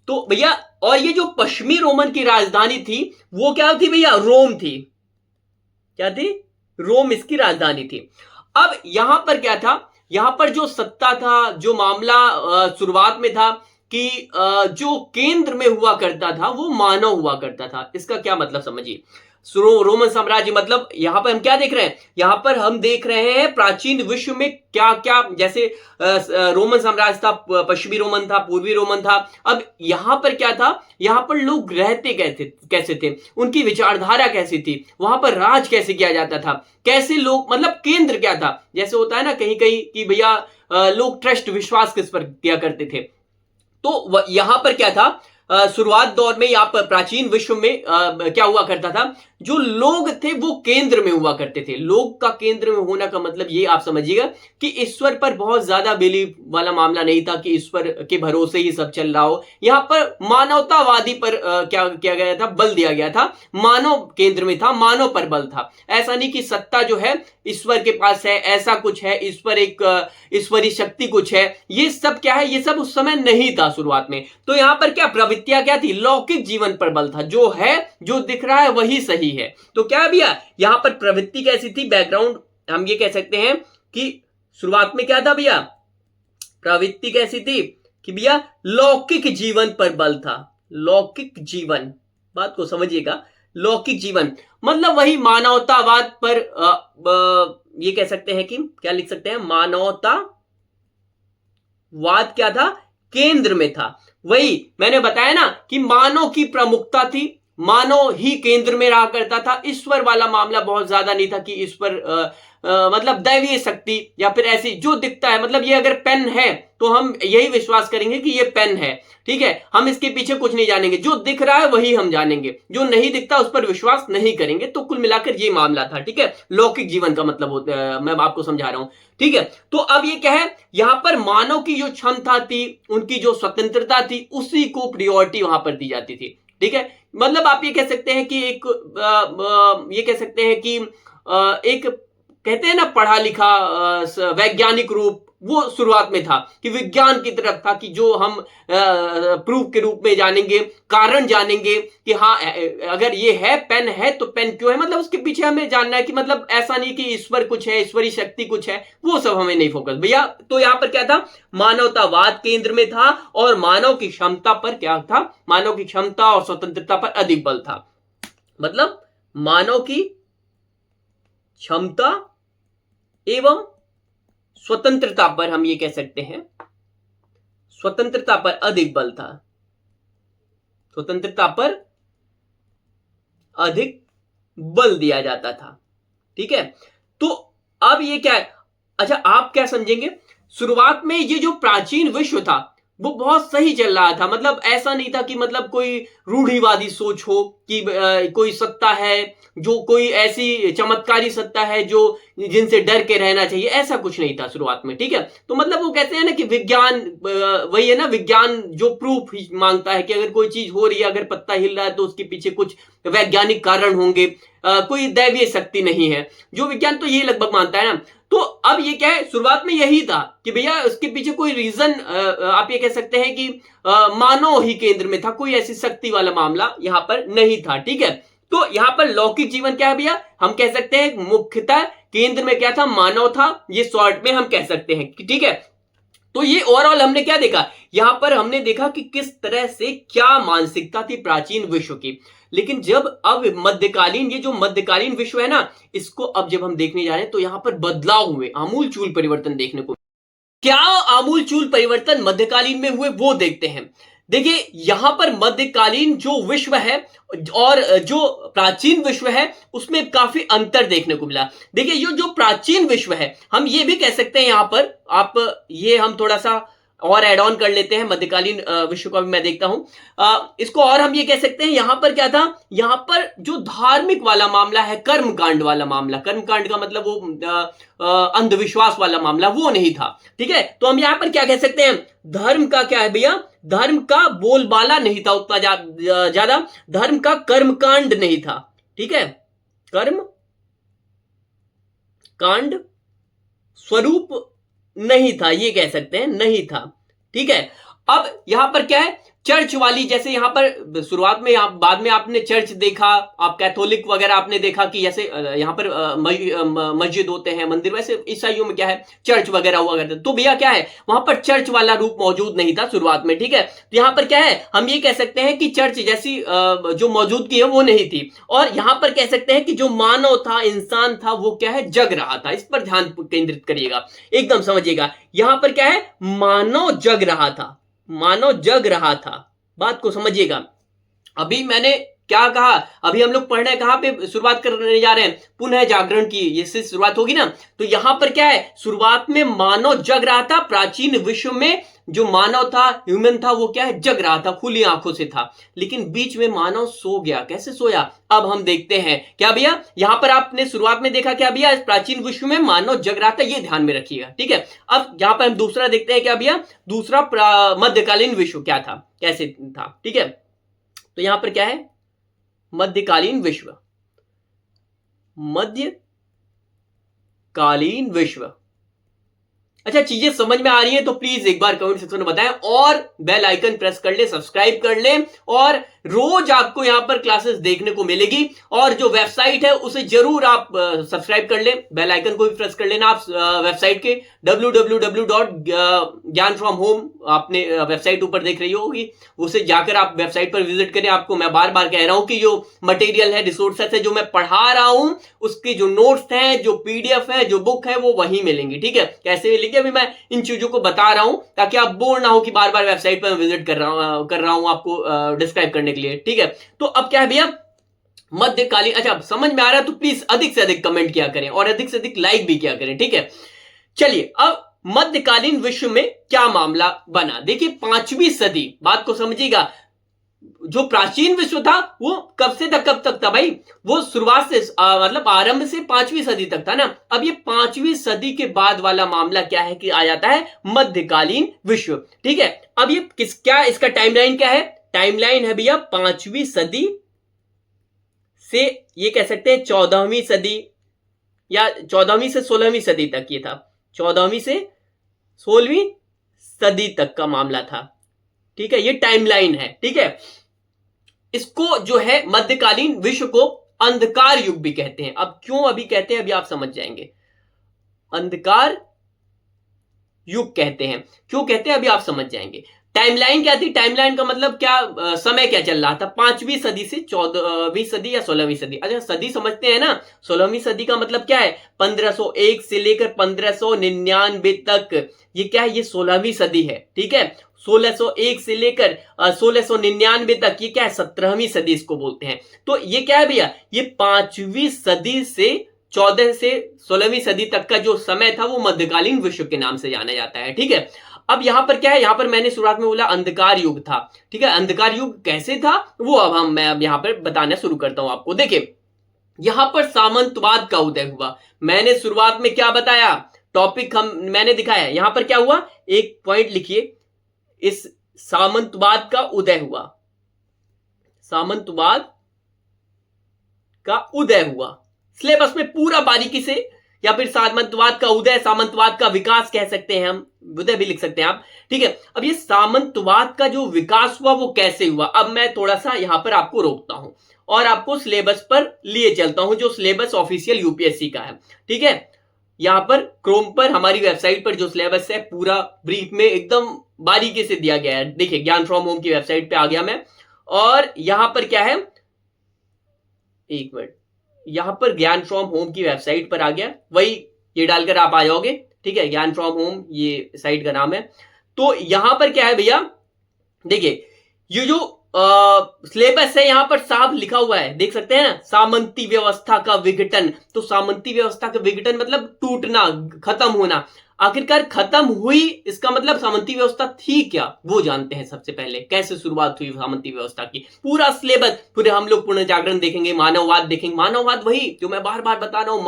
तो भैया और ये जो पश्चिमी रोमन की राजधानी थी वो क्या थी भैया, रोम थी। क्या थी, रोम इसकी राजधानी थी। अब यहां पर क्या था, यहां पर जो सत्ता था, जो मामला शुरुआत में था कि जो केंद्र में हुआ करता था वो मानव हुआ करता था। इसका क्या मतलब समझिए, रोमन साम्राज्य मतलब यहां पर हम क्या देख रहे हैं, यहां पर हम देख रहे हैं प्राचीन विश्व में क्या क्या, जैसे रोमन साम्राज्य था, पश्चिमी रोमन था, पूर्वी रोमन था। अब यहां पर क्या था, यहां पर लोग रहते कैसे थे, उनकी विचारधारा कैसी थी, वहां पर राज कैसे किया जाता था, कैसे लोग, मतलब केंद्र क्या था। जैसे होता है ना कहीं कहीं कि भैया लोग ट्रस्ट, विश्वास किस पर किया करते थे। तो यहां पर क्या था, शुरुआत दौर में यहां पर प्राचीन विश्व में क्या हुआ करता था, जो लोग थे वो केंद्र में हुआ करते थे। लोग का केंद्र में होना का मतलब ये आप समझिएगा कि ईश्वर पर बहुत ज्यादा बिलीव वाला मामला नहीं था कि ईश्वर के भरोसे ही सब चल रहा हो। यहां पर मानवतावादी पर क्या किया गया था, बल दिया गया था, मानव केंद्र में था, मानव पर बल था। ऐसा नहीं कि सत्ता जो है ईश्वर के पास है, ऐसा कुछ है, ईश्वर एक ईश्वरीय शक्ति कुछ है, ये सब क्या है, ये सब उस समय नहीं था शुरुआत में। तो यहां पर क्या प्रवृत्तियां क्या थी, लौकिक जीवन पर बल था, जो है जो दिख रहा है वही सही है। तो क्या भैया यहां पर प्रवृत्ति कैसी थी, बैकग्राउंड हम ये कह सकते हैं कि शुरुआत में क्या था भैया, प्रवृत्ति कैसी थी कि भैया लौकिक जीवन पर बल था। लौकिक जीवन, बात को समझिएगा, लौकिक जीवन मतलब वही मानवतावाद पर ये कह सकते हैं कि क्या लिख सकते हैं, मानवतावाद क्या था, केंद्र में था। वही मैंने बताया ना कि मानव की प्रमुखता थी, मानव ही केंद्र में रहा करता था। ईश्वर वाला मामला बहुत ज्यादा नहीं था कि ईश्वर मतलब दैवीय शक्ति या फिर ऐसी जो दिखता है, मतलब ये अगर पेन है तो हम यही विश्वास करेंगे कि ये पेन है, ठीक है, हम इसके पीछे कुछ नहीं जानेंगे, जो दिख रहा है वही हम जानेंगे, जो नहीं दिखता उस पर विश्वास नहीं करेंगे। तो कुल मिलाकर ये मामला था, ठीक है, लौकिक जीवन का मतलब होता है, मैं आपको समझा रहा हूं, ठीक है। तो अब ये क्या है, यहां पर मानव की जो क्षमता थी, उनकी जो स्वतंत्रता थी, उसी को प्रियोरिटी वहां पर दी जाती थी, ठीक है। मतलब आप ये कह सकते हैं कि एक ये कह सकते हैं कि एक कहते हैं ना पढ़ा लिखा वैज्ञानिक रूप वो शुरुआत में था, कि विज्ञान की तरफ था, कि जो हम प्रूफ के रूप में जानेंगे, कारण जानेंगे कि हाँ अगर ये है पेन है तो पेन क्यों है, मतलब उसके पीछे हमें जानना है कि मतलब ऐसा नहीं कि ईश्वर कुछ है, ईश्वरीय शक्ति कुछ है, वो सब हमें नहीं फोकस भैया। तो यहां पर क्या था, मानवतावाद केंद्र में था और मानव की क्षमता पर क्या था, मानव की क्षमता और स्वतंत्रता पर अधिक बल था। मतलब मानव की क्षमता एवं स्वतंत्रता पर हम ये कह सकते हैं, स्वतंत्रता पर अधिक बल था, स्वतंत्रता पर अधिक बल दिया जाता था, ठीक है। तो अब ये क्या है, अच्छा आप क्या समझेंगे, शुरुआत में ये जो प्राचीन विश्व था वो बहुत सही चल रहा था, मतलब ऐसा नहीं था कि मतलब कोई रूढ़िवादी सोच हो कि कोई सत्ता है जो कोई ऐसी चमत्कारी सत्ता है जो जिनसे डर के रहना चाहिए, ऐसा कुछ नहीं था शुरुआत में, ठीक है। तो मतलब वो कहते हैं ना कि विज्ञान वही है ना, विज्ञान जो प्रूफ मांगता है कि अगर कोई चीज हो रही है, अगर पत्ता हिल रहा है तो उसके पीछे कुछ वैज्ञानिक कारण होंगे, कोई दैवीय शक्ति नहीं है, जो विज्ञान तो ये लगभग मानता है ना। तो अब ये क्या है, शुरुआत में यही था कि भैया उसके पीछे कोई रीजन आप ये कह सकते हैं कि मानव ही केंद्र में था, कोई ऐसी शक्ति वाला मामला यहां पर नहीं था, ठीक है। तो यहां पर लौकिक जीवन क्या है भैया, हम कह सकते हैं मुख्यतः केंद्र में क्या था, मानव था, ये शॉर्ट में हम कह सकते हैं, ठीक है। तो ये ओवरऑल हमने क्या देखा, यहां पर हमने देखा कि किस तरह से क्या मानसिकता थी प्राचीन विश्व की। लेकिन जब अब मध्यकालीन, ये जो मध्यकालीन विश्व है ना, इसको अब जब हम देखने जा रहे हैं तो यहां पर बदलाव हुए, आमूल चूल परिवर्तन देखने को। क्या आमूलचूल परिवर्तन मध्यकालीन में हुए वो देखते हैं। देखिए यहां पर मध्यकालीन जो विश्व है और जो प्राचीन विश्व है उसमें काफी अंतर देखने को मिला। देखिए ये जो प्राचीन विश्व है हम ये भी कह सकते हैं, यहां पर आप ये हम थोड़ा सा और एड ऑन कर लेते हैं, मध्यकालीन विश्व को भी मैं देखता हूं। इसको और हम ये कह सकते हैं यहां पर क्या था, यहां पर जो धार्मिक वाला मामला है, कर्मकांड वाला मामला, कर्मकांड का मतलब वो अंधविश्वास वाला मामला वो नहीं था। ठीक है, तो हम यहां पर क्या कह सकते हैं, धर्म का क्या है भैया, धर्म का बोलबाला नहीं था उतना ज्यादा, धर्म का कर्मकांड नहीं था। ठीक है, कर्म कांड स्वरूप नहीं था, ये कह सकते हैं, नहीं था। ठीक है, अब यहां पर क्या है, चर्च वाली, जैसे यहां पर शुरुआत में बाद में आपने चर्च देखा, आप कैथोलिक वगैरह आपने देखा कि जैसे यहां पर मस्जिद होते हैं, मंदिर, वैसे ईसाइयों में क्या है चर्च वगैरह हुआ करते, तो भैया क्या है वहां पर चर्च वाला रूप मौजूद नहीं था शुरुआत में। ठीक है, तो यहां पर क्या है, हम ये कह सकते हैं कि चर्च जैसी जो मौजूदगी है वो नहीं थी, और यहां पर कह सकते हैं कि जो मानव था, इंसान था, वो क्या है, जग रहा था। इस पर ध्यान केंद्रित करिएगा, एकदम समझिएगा, यहां पर क्या है, मानव जग रहा था, मानव जग रहा था, बात को समझिएगा। अभी मैंने क्या कहा, अभी हम लोग पढ़ने कहां पे शुरुआत करने जा रहे हैं, पुनः जागरण की ये से शुरुआत होगी ना, तो यहां पर क्या है, शुरुआत में मानव जग रहा था, प्राचीन विश्व में जो मानव था, ह्यूमन था, वो क्या है, जग रहा था, खुली आंखों से था, लेकिन बीच में मानव सो गया। कैसे सोया, अब हम देखते हैं। क्या भैया, यहां पर आपने शुरुआत में देखा क्या भैया, प्राचीन विश्व में मानव जग रहा था, ये ध्यान में रखिएगा। ठीक है, अब यहां पर हम दूसरा देखते हैं, क्या भैया, दूसरा मध्यकालीन विश्व क्या था, कैसे था। ठीक है, तो यहां पर क्या है, मध्यकालीन विश्व, मध्यकालीन विश्व। अच्छा, चीजें समझ में आ रही है तो प्लीज एक बार कमेंट सेक्शन में बताएं, और बेल आइकन प्रेस कर ले, सब्सक्राइब कर ले, और रोज आपको यहां पर क्लासेस देखने को मिलेगी, और जो वेबसाइट है उसे जरूर आप सब्सक्राइब कर ले, बेल आइकन को भी प्रेस कर लेना। आप वेबसाइट के www.gyanfromhome आपने वेबसाइट ऊपर देख रही होगी, उसे जाकर आप वेबसाइट पर विजिट करें। आपको मैं बार बार कह रहा हूं कि जो मटेरियल है, रिसोर्सेस है, जो मैं पढ़ा रहा हूं, उसके जो नोट्स हैं, जो पीडीएफ है, जो बुक है, वो वहीं मिलेंगी। ठीक है, कैसे मिलेंगे अभी मैं इन चीजों को बता रहा हूं, ताकि आप बोर ना हो कि बार बार वेबसाइट पर विजिट कर रहा हूं आपको डिस्क्राइब करने के लिए। ठीक है, तो अब क्या है भैया, मध्यकालीन, अच्छा समझ में आ रहा है तो प्लीज अधिक से अधिक कमेंट किया करें और अधिक से अधिक लाइक भी किया करें। ठीक है, चलिए अब मध्यकालीन विश्व में क्या मामला बना। देखिए 5वीं सदी, बात को समझिएगा, जो प्राचीन विश्व था वो कब से तक कब तक था भाई, वो शुरुआत से मतलब आरंभ से 5वीं सदी तक था ना। अब ये 5वीं सदी के बाद वाला मामला क्या है कि आ जाता है मध्यकालीन विश्व। ठीक है, अब ये क्या इसका टाइमलाइन क्या है, टाइमलाइन है भैया 5वीं सदी से ये कह सकते हैं 14वीं सदी, या 14वीं से 16वीं सदी तक ये था, 14वीं से 16वीं सदी तक का मामला था। ठीक है, ये टाइमलाइन है। ठीक है, इसको जो है मध्यकालीन विश्व को अंधकार युग भी कहते हैं। अब क्यों अभी कहते हैं, अभी आप समझ जाएंगे, अंधकार युग कहते हैं, क्यों कहते हैं अभी आप समझ जाएंगे। टाइमलाइन क्या थी, टाइमलाइन का मतलब क्या, समय क्या चल रहा था 5वीं सदी से 14वीं सदी या 16वीं सदी। अच्छा सदी समझते हैं ना, 16वीं सदी का मतलब क्या है, 1501 से लेकर 1599 तक, ये क्या है, ये 16वीं सदी है। ठीक है, 1601 से लेकर 1699 तक, ये क्या है, 17वीं सदी इसको बोलते हैं। तो ये क्या है भैया, ये 5वीं सदी से 14 से 16वीं सदी तक का जो समय था वो मध्यकालीन विश्व के नाम से जाना जाता है। ठीक है, अब यहां पर क्या है, यहां पर मैंने शुरुआत में बोला अंधकार युग था। ठीक है, अंधकार युग कैसे था वो अब मैं यहां पर बताना शुरू करता हूं आपको। देखिए यहां पर सामंतवाद का उदय हुआ, मैंने शुरुआत में क्या बताया, टॉपिक मैंने दिखाया, यहां पर क्या हुआ, एक पॉइंट लिखिए, इस सामंतवाद का उदय हुआ, सामंतवाद का उदय हुआ। सिलेबस में पूरा बारीकी से, या फिर सामंतवाद का उदय, सामंतवाद का विकास कह सकते हैं हम, उदय भी लिख सकते हैं आप। ठीक है, अब ये सामंतवाद का जो विकास हुआ वो कैसे हुआ, अब मैं थोड़ा सा यहां पर आपको रोकता हूं और आपको सिलेबस पर लिए चलता हूं, जो सिलेबस ऑफिशियल यूपीएससी का है। ठीक है, यहां पर क्रोम पर हमारी वेबसाइट पर जो सिलेबस है पूरा ब्रीफ में एकदम बारीकी से दिया गया है। देखिए ज्ञान फ्रॉम होम की वेबसाइट पे आ गया मैं, और यहां पर क्या है, एक मिनट, यहां पर ज्ञान फ्रॉम होम की वेबसाइट पर आ गया, वही ये डालकर आप आ जाओगे। ठीक है, ज्ञान फ्रॉम होम ये साइट का नाम है। तो यहां पर क्या है भैया, देखिए ये जो सिलेबस है यहां पर साफ लिखा हुआ है, देख सकते हैं ना, सामंती व्यवस्था का विघटन। तो सामंती व्यवस्था का विघटन मतलब टूटना, खत्म होना। आखिरकार खत्म हुई, इसका मतलब सामंती व्यवस्था थी क्या, वो जानते हैं सबसे पहले, कैसे शुरुआत हुई सामंती व्यवस्था की। पूरा सिलेबस, पूरे हम लोग पुनर्जागरण देखेंगे, मानववाद देखेंगे। मानववाद वही जो मैं बार बार बता रहा हूं,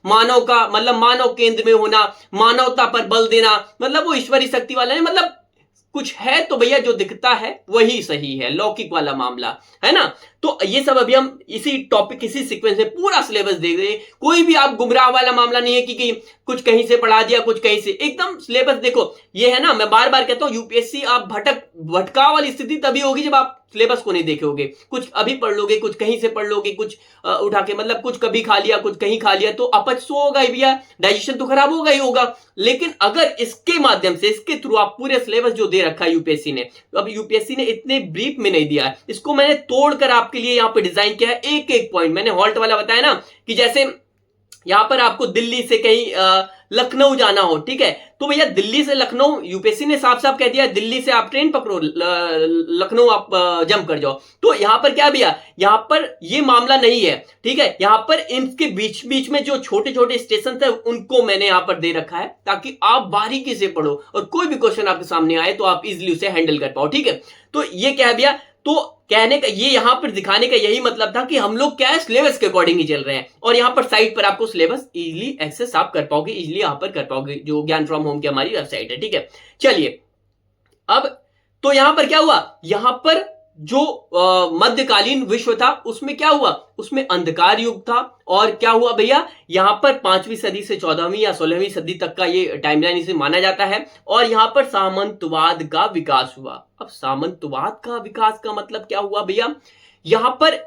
मानव का मतलब मानव केंद्र में होना, मानवता पर बल देना, मतलब वो ईश्वरी शक्ति वाला नहीं, मतलब कुछ है तो भैया जो दिखता है वही सही है, लौकिक वाला मामला है ना। तो ये सब अभी हम इसी टॉपिक, इसी सीक्वेंस में पूरा सिलेबस देख रहे हैं। कोई भी आप गुमराह वाला मामला नहीं है कि कुछ कहीं से पढ़ा दिया, कुछ कहीं से, एकदम सिलेबस देखो। ये है ना, मैं बार बार कहता हूं, यूपीएससी आप भटकाव वाली स्थिति तभी होगी जब आप सिलेबस को नहीं देखोगे। कुछ अभी पढ़ लोगे, कुछ कहीं से पढ़ लोगे, कुछ उठा के, मतलब कुछ कभी खा लिया, कुछ कहीं खा लिया, तो अपच तो होगा ही भैया, डाइजेशन तो खराब होगा ही होगा। लेकिन अगर इसके माध्यम से, इसके थ्रू आप पूरे सिलेबस जो दे रखा है यूपीएससी ने, तो अब यूपीएससी ने इतने ब्रीफ में नहीं दिया है, इसको मैंने तोड़कर आपके लिए यहाँ पे डिजाइन किया है। एक एक पॉइंट मैंने हॉल्ट वाला बताया ना, कि जैसे यहां पर आपको दिल्ली से कहीं लखनऊ जाना हो, ठीक है, तो भैया दिल्ली से लखनऊ यूपीएससी ने साफ साफ कह दिया, दिल्ली से आप ट्रेन पकड़ो, लखनऊ आप जंप कर जाओ। तो यहां पर क्या भैया, यहां पर ये मामला नहीं है, ठीक है। यहां पर इनके बीच बीच में जो छोटे छोटे स्टेशन थे उनको मैंने यहां पर दे रखा है, ताकि आप बारीकी से पढ़ो और कोई भी क्वेश्चन आपके सामने आए तो आप इजिली उसे हैंडल कर पाओ, ठीक है। तो ये क्या है भैया, तो कहने का ये, यहां पर दिखाने का यही मतलब था कि हम लोग क्या है, सिलेबस के अकॉर्डिंग ही चल रहे हैं। और यहां पर साइट पर आपको सिलेबस इजीली एक्सेस आप कर पाओगे, इजीली यहां पर कर पाओगे, जो ज्ञान फ्रॉम होम की हमारी वेबसाइट है, ठीक है। चलिए अब, तो यहां पर क्या हुआ, यहां पर जो मध्यकालीन विश्व था उसमें क्या हुआ, उसमें अंधकार युग था। और क्या हुआ भैया, यहां पर 5वीं सदी से 14वीं या 16वीं सदी तक का ये टाइमलाइन इसे माना जाता है। और यहां पर सामंतवाद का विकास हुआ। अब सामंतवाद का विकास का मतलब क्या हुआ भैया, यहां पर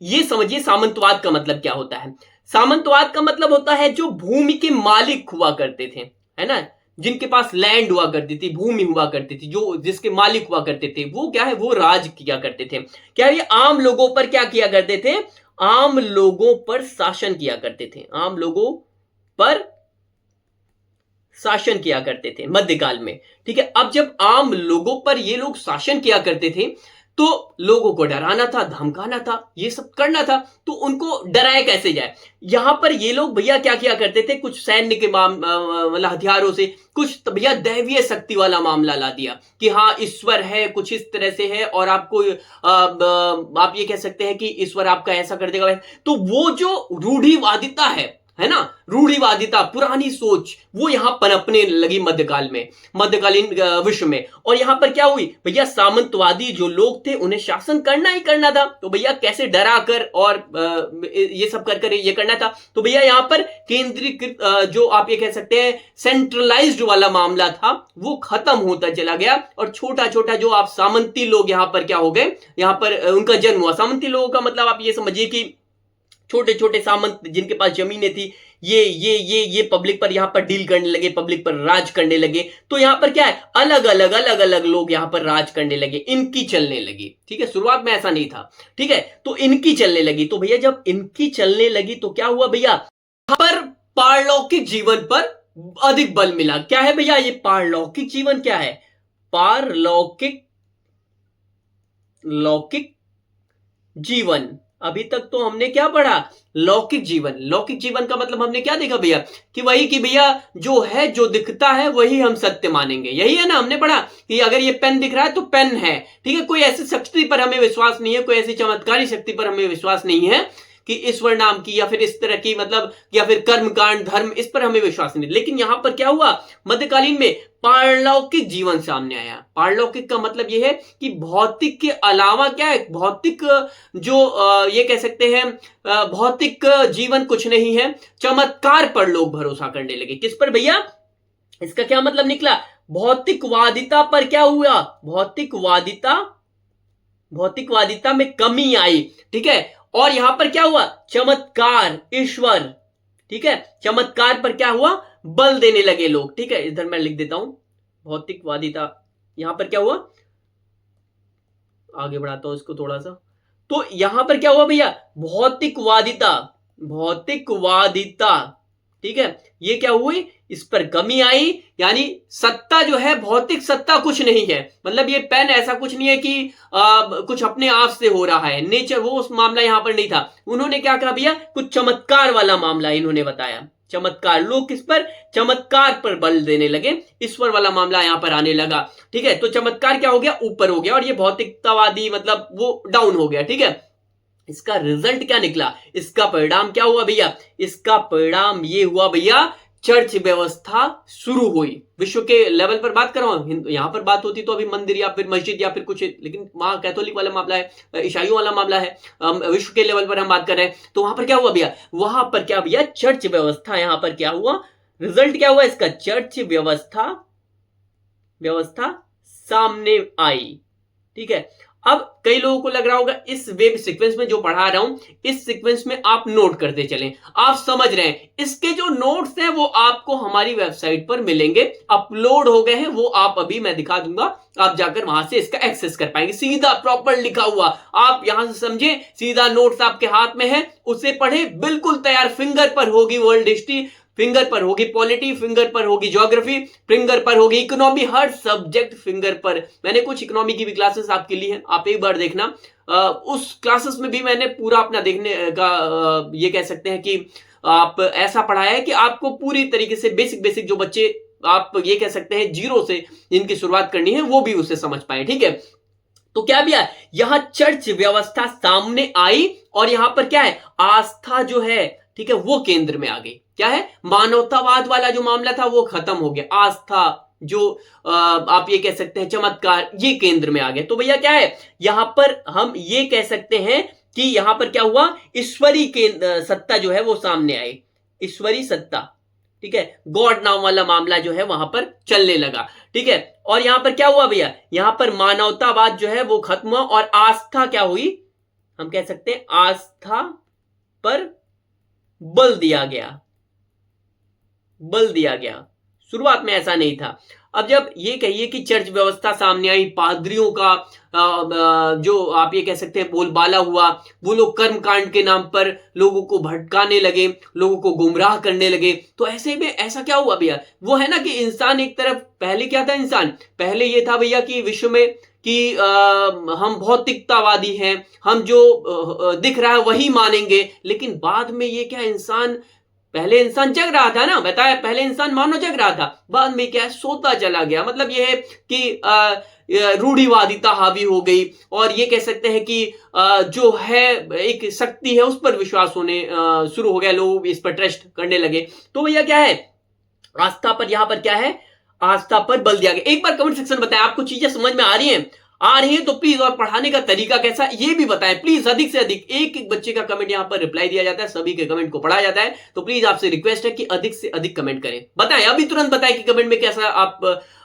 ये समझिए सामंतवाद का मतलब क्या होता है। सामंतवाद का मतलब होता है जो भूमि के मालिक हुआ करते थे, है ना, जिनके पास लैंड हुआ करती थी, भूमि हुआ करती थी, जो जिसके मालिक हुआ करते थे, वो क्या है, वो राज किया करते थे। क्या ये आम लोगों पर क्या किया करते थे, आम लोगों पर शासन किया करते थे, आम लोगों पर शासन किया करते थे मध्यकाल में, ठीक है। अब जब आम लोगों पर ये लोग शासन किया करते थे, तो लोगों को डराना था, धमकाना था, ये सब करना था, तो उनको डराया कैसे जाए। यहां पर ये लोग भैया क्या किया करते थे, कुछ सैन्य के मतलब हथियारों से, कुछ तो भैया दैवीय शक्ति वाला मामला ला दिया कि हाँ ईश्वर है, कुछ इस तरह से है, और आपको आप ये कह सकते हैं कि ईश्वर आपका ऐसा कर देगा। तो वो जो रूढ़िवादिता है ना, रूढ़िवादिता, पुरानी सोच, वो यहां पनपने लगी मध्यकाल में, मध्यकालीन विश्व में। और यहां पर क्या हुई भैया, सामंतवादी जो लोग थे उन्हें शासन करना ही करना था, तो भैया कैसे डरा कर और ये सब कर कर ये करना था। तो भैया यहां पर केंद्रीकृत जो आप ये कह सकते हैं सेंट्रलाइज्ड वाला मामला था, वो खत्म होता चला गया। और छोटा छोटा जो आप सामंती लोग यहां पर क्या हो गए, यहां पर उनका जन्म हुआ। सामंती लोगों का मतलब आप ये समझिए कि छोटे छोटे सामंत जिनके पास जमीनें थी, ये पब्लिक पर यहां पर डील करने लगे, पब्लिक पर राज करने लगे। तो यहां पर क्या है, अलग अलग लोग यहां पर राज करने लगे, इनकी चलने लगी, ठीक है। शुरुआत में ऐसा नहीं था, ठीक है, तो इनकी चलने लगी। तो भैया जब इनकी चलने लगी तो क्या हुआ भैया, यहां पर पारलौकिक जीवन पर अधिक बल मिला। क्या है भैया ये पारलौकिक जीवन, क्या है पारलौकिक, लौकिक जीवन। अभी तक तो हमने क्या पढ़ा, लौकिक जीवन। लौकिक जीवन का मतलब हमने क्या देखा भैया, कि वही कि भैया जो है, जो दिखता है वही हम सत्य मानेंगे, यही है ना, हमने पढ़ा कि अगर ये पेन दिख रहा है तो पेन है, ठीक है। कोई ऐसी शक्ति पर हमें विश्वास नहीं है, कोई ऐसी चमत्कारी शक्ति पर हमें विश्वास नहीं है कि ईश्वर नाम की या फिर इस तरह की, मतलब या फिर कर्मकांड धर्म, इस पर हमें विश्वास नहीं। लेकिन यहां पर क्या हुआ, मध्यकालीन में पारलौकिक जीवन सामने आया। पारलौकिक का मतलब यह है कि भौतिक के अलावा क्या है, भौतिक जो ये कह सकते हैं भौतिक जीवन कुछ नहीं है, चमत्कार पर लोग भरोसा करने लगे। किस पर भैया, इसका क्या मतलब निकला, भौतिकवादिता पर क्या हुआ, भौतिकवादिता में कमी आई, ठीक है। और यहां पर क्या हुआ, चमत्कार, ईश्वर, ठीक है, चमत्कार पर क्या हुआ, बल देने लगे लोग, ठीक है। इधर मैं लिख देता हूं भौतिकवादिता, यहां पर क्या हुआ, आगे बढ़ाता हूं इसको थोड़ा सा। तो यहां पर क्या हुआ भैया, भौतिकवादिता ठीक है, ये क्या हुई, इस पर कमी आई, यानी सत्ता जो है, भौतिक सत्ता कुछ नहीं है, मतलब ये पेन ऐसा कुछ नहीं है कि कुछ अपने आप से हो रहा है, नेचर, वो उस मामला यहां पर नहीं था। उन्होंने क्या कहा भैया, कुछ चमत्कार वाला मामला इन्होंने बताया, चमत्कार, लोग किस पर, चमत्कार पर बल देने लगे, ईश्वर वाला मामला यहां पर आने लगा। ठीक है, तो चमत्कार क्या हो गया, ऊपर हो गया, और ये भौतिकतावादी मतलब वो डाउन हो गया। ठीक है, इसका रिजल्ट क्या निकला, इसका परिणाम क्या हुआ भैया, इसका परिणाम ये हुआ भैया, चर्च व्यवस्था शुरू हुई। विश्व के लेवल पर बात कर रहा हूं, यहां पर बात होती तो अभी मंदिर या फिर मस्जिद या फिर कुछ, लेकिन वहां कैथोलिक वाला मामला है, ईसाइयों वाला मामला है, विश्व के लेवल पर हम बात कर रहे हैं, तो वहां पर क्या हुआ भैया, वहां पर क्या भैया, चर्च व्यवस्था, यहां पर क्या हुआ, रिजल्ट क्या हुआ इसका, चर्च व्यवस्था सामने आई। ठीक है, अब कई लोगों को लग रहा होगा इस वेब सीक्वेंस में जो पढ़ा रहा हूं, इस सीक्वेंस में आप नोट करते चलें, आप समझ रहे हैं, इसके जो नोट्स हैं वो आपको हमारी वेबसाइट पर मिलेंगे, अपलोड हो गए हैं, वो आप अभी मैं दिखा दूंगा, आप जाकर वहां से इसका एक्सेस कर पाएंगे, सीधा प्रॉपर लिखा हुआ, आप यहां से समझे, सीधा नोट्स आपके हाथ में है, उसे पढ़े, बिल्कुल तैयार, फिंगर पर होगी वर्ल्ड हिस्ट्री, फिंगर पर होगी पॉलिटी, फिंगर पर होगी ज्योग्राफी, फिंगर पर होगी इकोनॉमी, हर सब्जेक्ट फिंगर पर। मैंने कुछ इकोनॉमी की भी क्लासेस आपके लिए हैं, आप एक बार देखना, उस क्लासेस में भी मैंने पूरा अपना देखने का ये कह सकते हैं कि आप ऐसा पढ़ाया है कि आपको पूरी तरीके से बेसिक जो बच्चे, आप ये कह सकते हैं जीरो से जिनकी शुरुआत करनी है, वो भी उसे समझ पाए। ठीक है, तो क्या भैया, यहां चर्च व्यवस्था सामने आई, और यहां पर क्या है, आस्था जो है, ठीक है, वो केंद्र में आ गई। क्या है, मानवतावाद वाला जो मामला था वो खत्म हो गया, आस्था जो आप ये कह सकते हैं चमत्कार, ये केंद्र में आ गए। तो भैया क्या है, यहां पर हम ये कह सकते हैं कि यहां पर क्या हुआ, ईश्वरी सत्ता जो है वो सामने आई, ईश्वरी सत्ता। ठीक है, गॉड नाम वाला मामला जो है वहां पर चलने लगा। ठीक है, और यहां पर क्या हुआ भैया, यहां पर मानवतावाद जो है वो खत्म हुआ, और आस्था क्या हुई, हम कह सकते हैं आस्था पर बल दिया गया। शुरुआत में ऐसा नहीं था। अब जब ये कहिए कि चर्च व्यवस्था सामने आई, पादरियों का जो आप ये कह सकते हैं बोलबाला हुआ, वो लोग कर्मकांड के नाम पर लोगों को भटकाने लगे, लोगों को गुमराह करने लगे, तो ऐसे में ऐसा क्या हुआ भैया, वो है ना कि इंसान एक तरफ, पहले क्या था इंसान, पहले ये था भैया कि विश्व में कि हम भौतिकतावादी हैं, हम जो दिख रहा है वही मानेंगे, लेकिन बाद में ये क्या, इंसान, पहले इंसान जग रहा था ना, बताया, पहले इंसान मानो जग रहा था, बाद में क्या है, सोता चला गया, मतलब ये है कि रूढ़िवादिता हावी हो गई, और ये कह सकते हैं कि जो है एक शक्ति है उस पर विश्वास होने शुरू हो गया, लोग इस पर ट्रस्ट करने लगे। तो भैया क्या है, आस्था पर, यहां पर क्या है, आस्था पर बल दिया गया। एक बार कमेंट सेक्शन बताएं, आपको चीजें समझ में आ रही हैं, तो प्लीज, और पढ़ाने का तरीका कैसा ये भी बताएं प्लीज, अधिक से अधिक, एक बच्चे का कमेंट यहां पर रिप्लाई दिया जाता है, सभी के कमेंट को पढ़ा जाता है, तो प्लीज आपसे रिक्वेस्ट है कि अधिक से अधिक कमेंट करें, बताएं, अभी तुरंत बताएं कि कमेंट में कैसा आप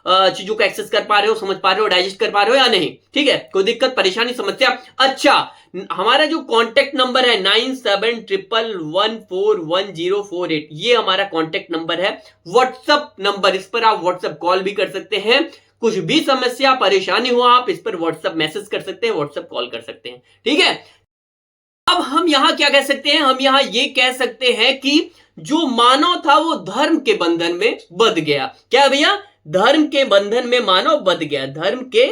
चीजों को एक्सेस कर पा रहे हो, समझ पा रहे हो, डाइजेस्ट कर पा रहे हो या नहीं। ठीक है, कोई दिक्कत परेशानी समस्या। अच्छा, हमारा जो कॉन्टेक्ट नंबर है 9711411048, ये हमारा कॉन्टेक्ट नंबर है, व्हाट्सएप नंबर, इस पर आप व्हाट्सएप कॉल भी कर सकते हैं, कुछ भी समस्या परेशानी हो आप इस पर व्हाट्सएप मैसेज कर सकते हैं, व्हाट्सएप कॉल कर सकते हैं। ठीक है, अब हम यहां क्या कह सकते हैं, हम यहां ये कह सकते हैं कि जो मानव था वो धर्म के बंधन में बंध गया। क्या भैया, धर्म के बंधन में मानव बंध गया, धर्म के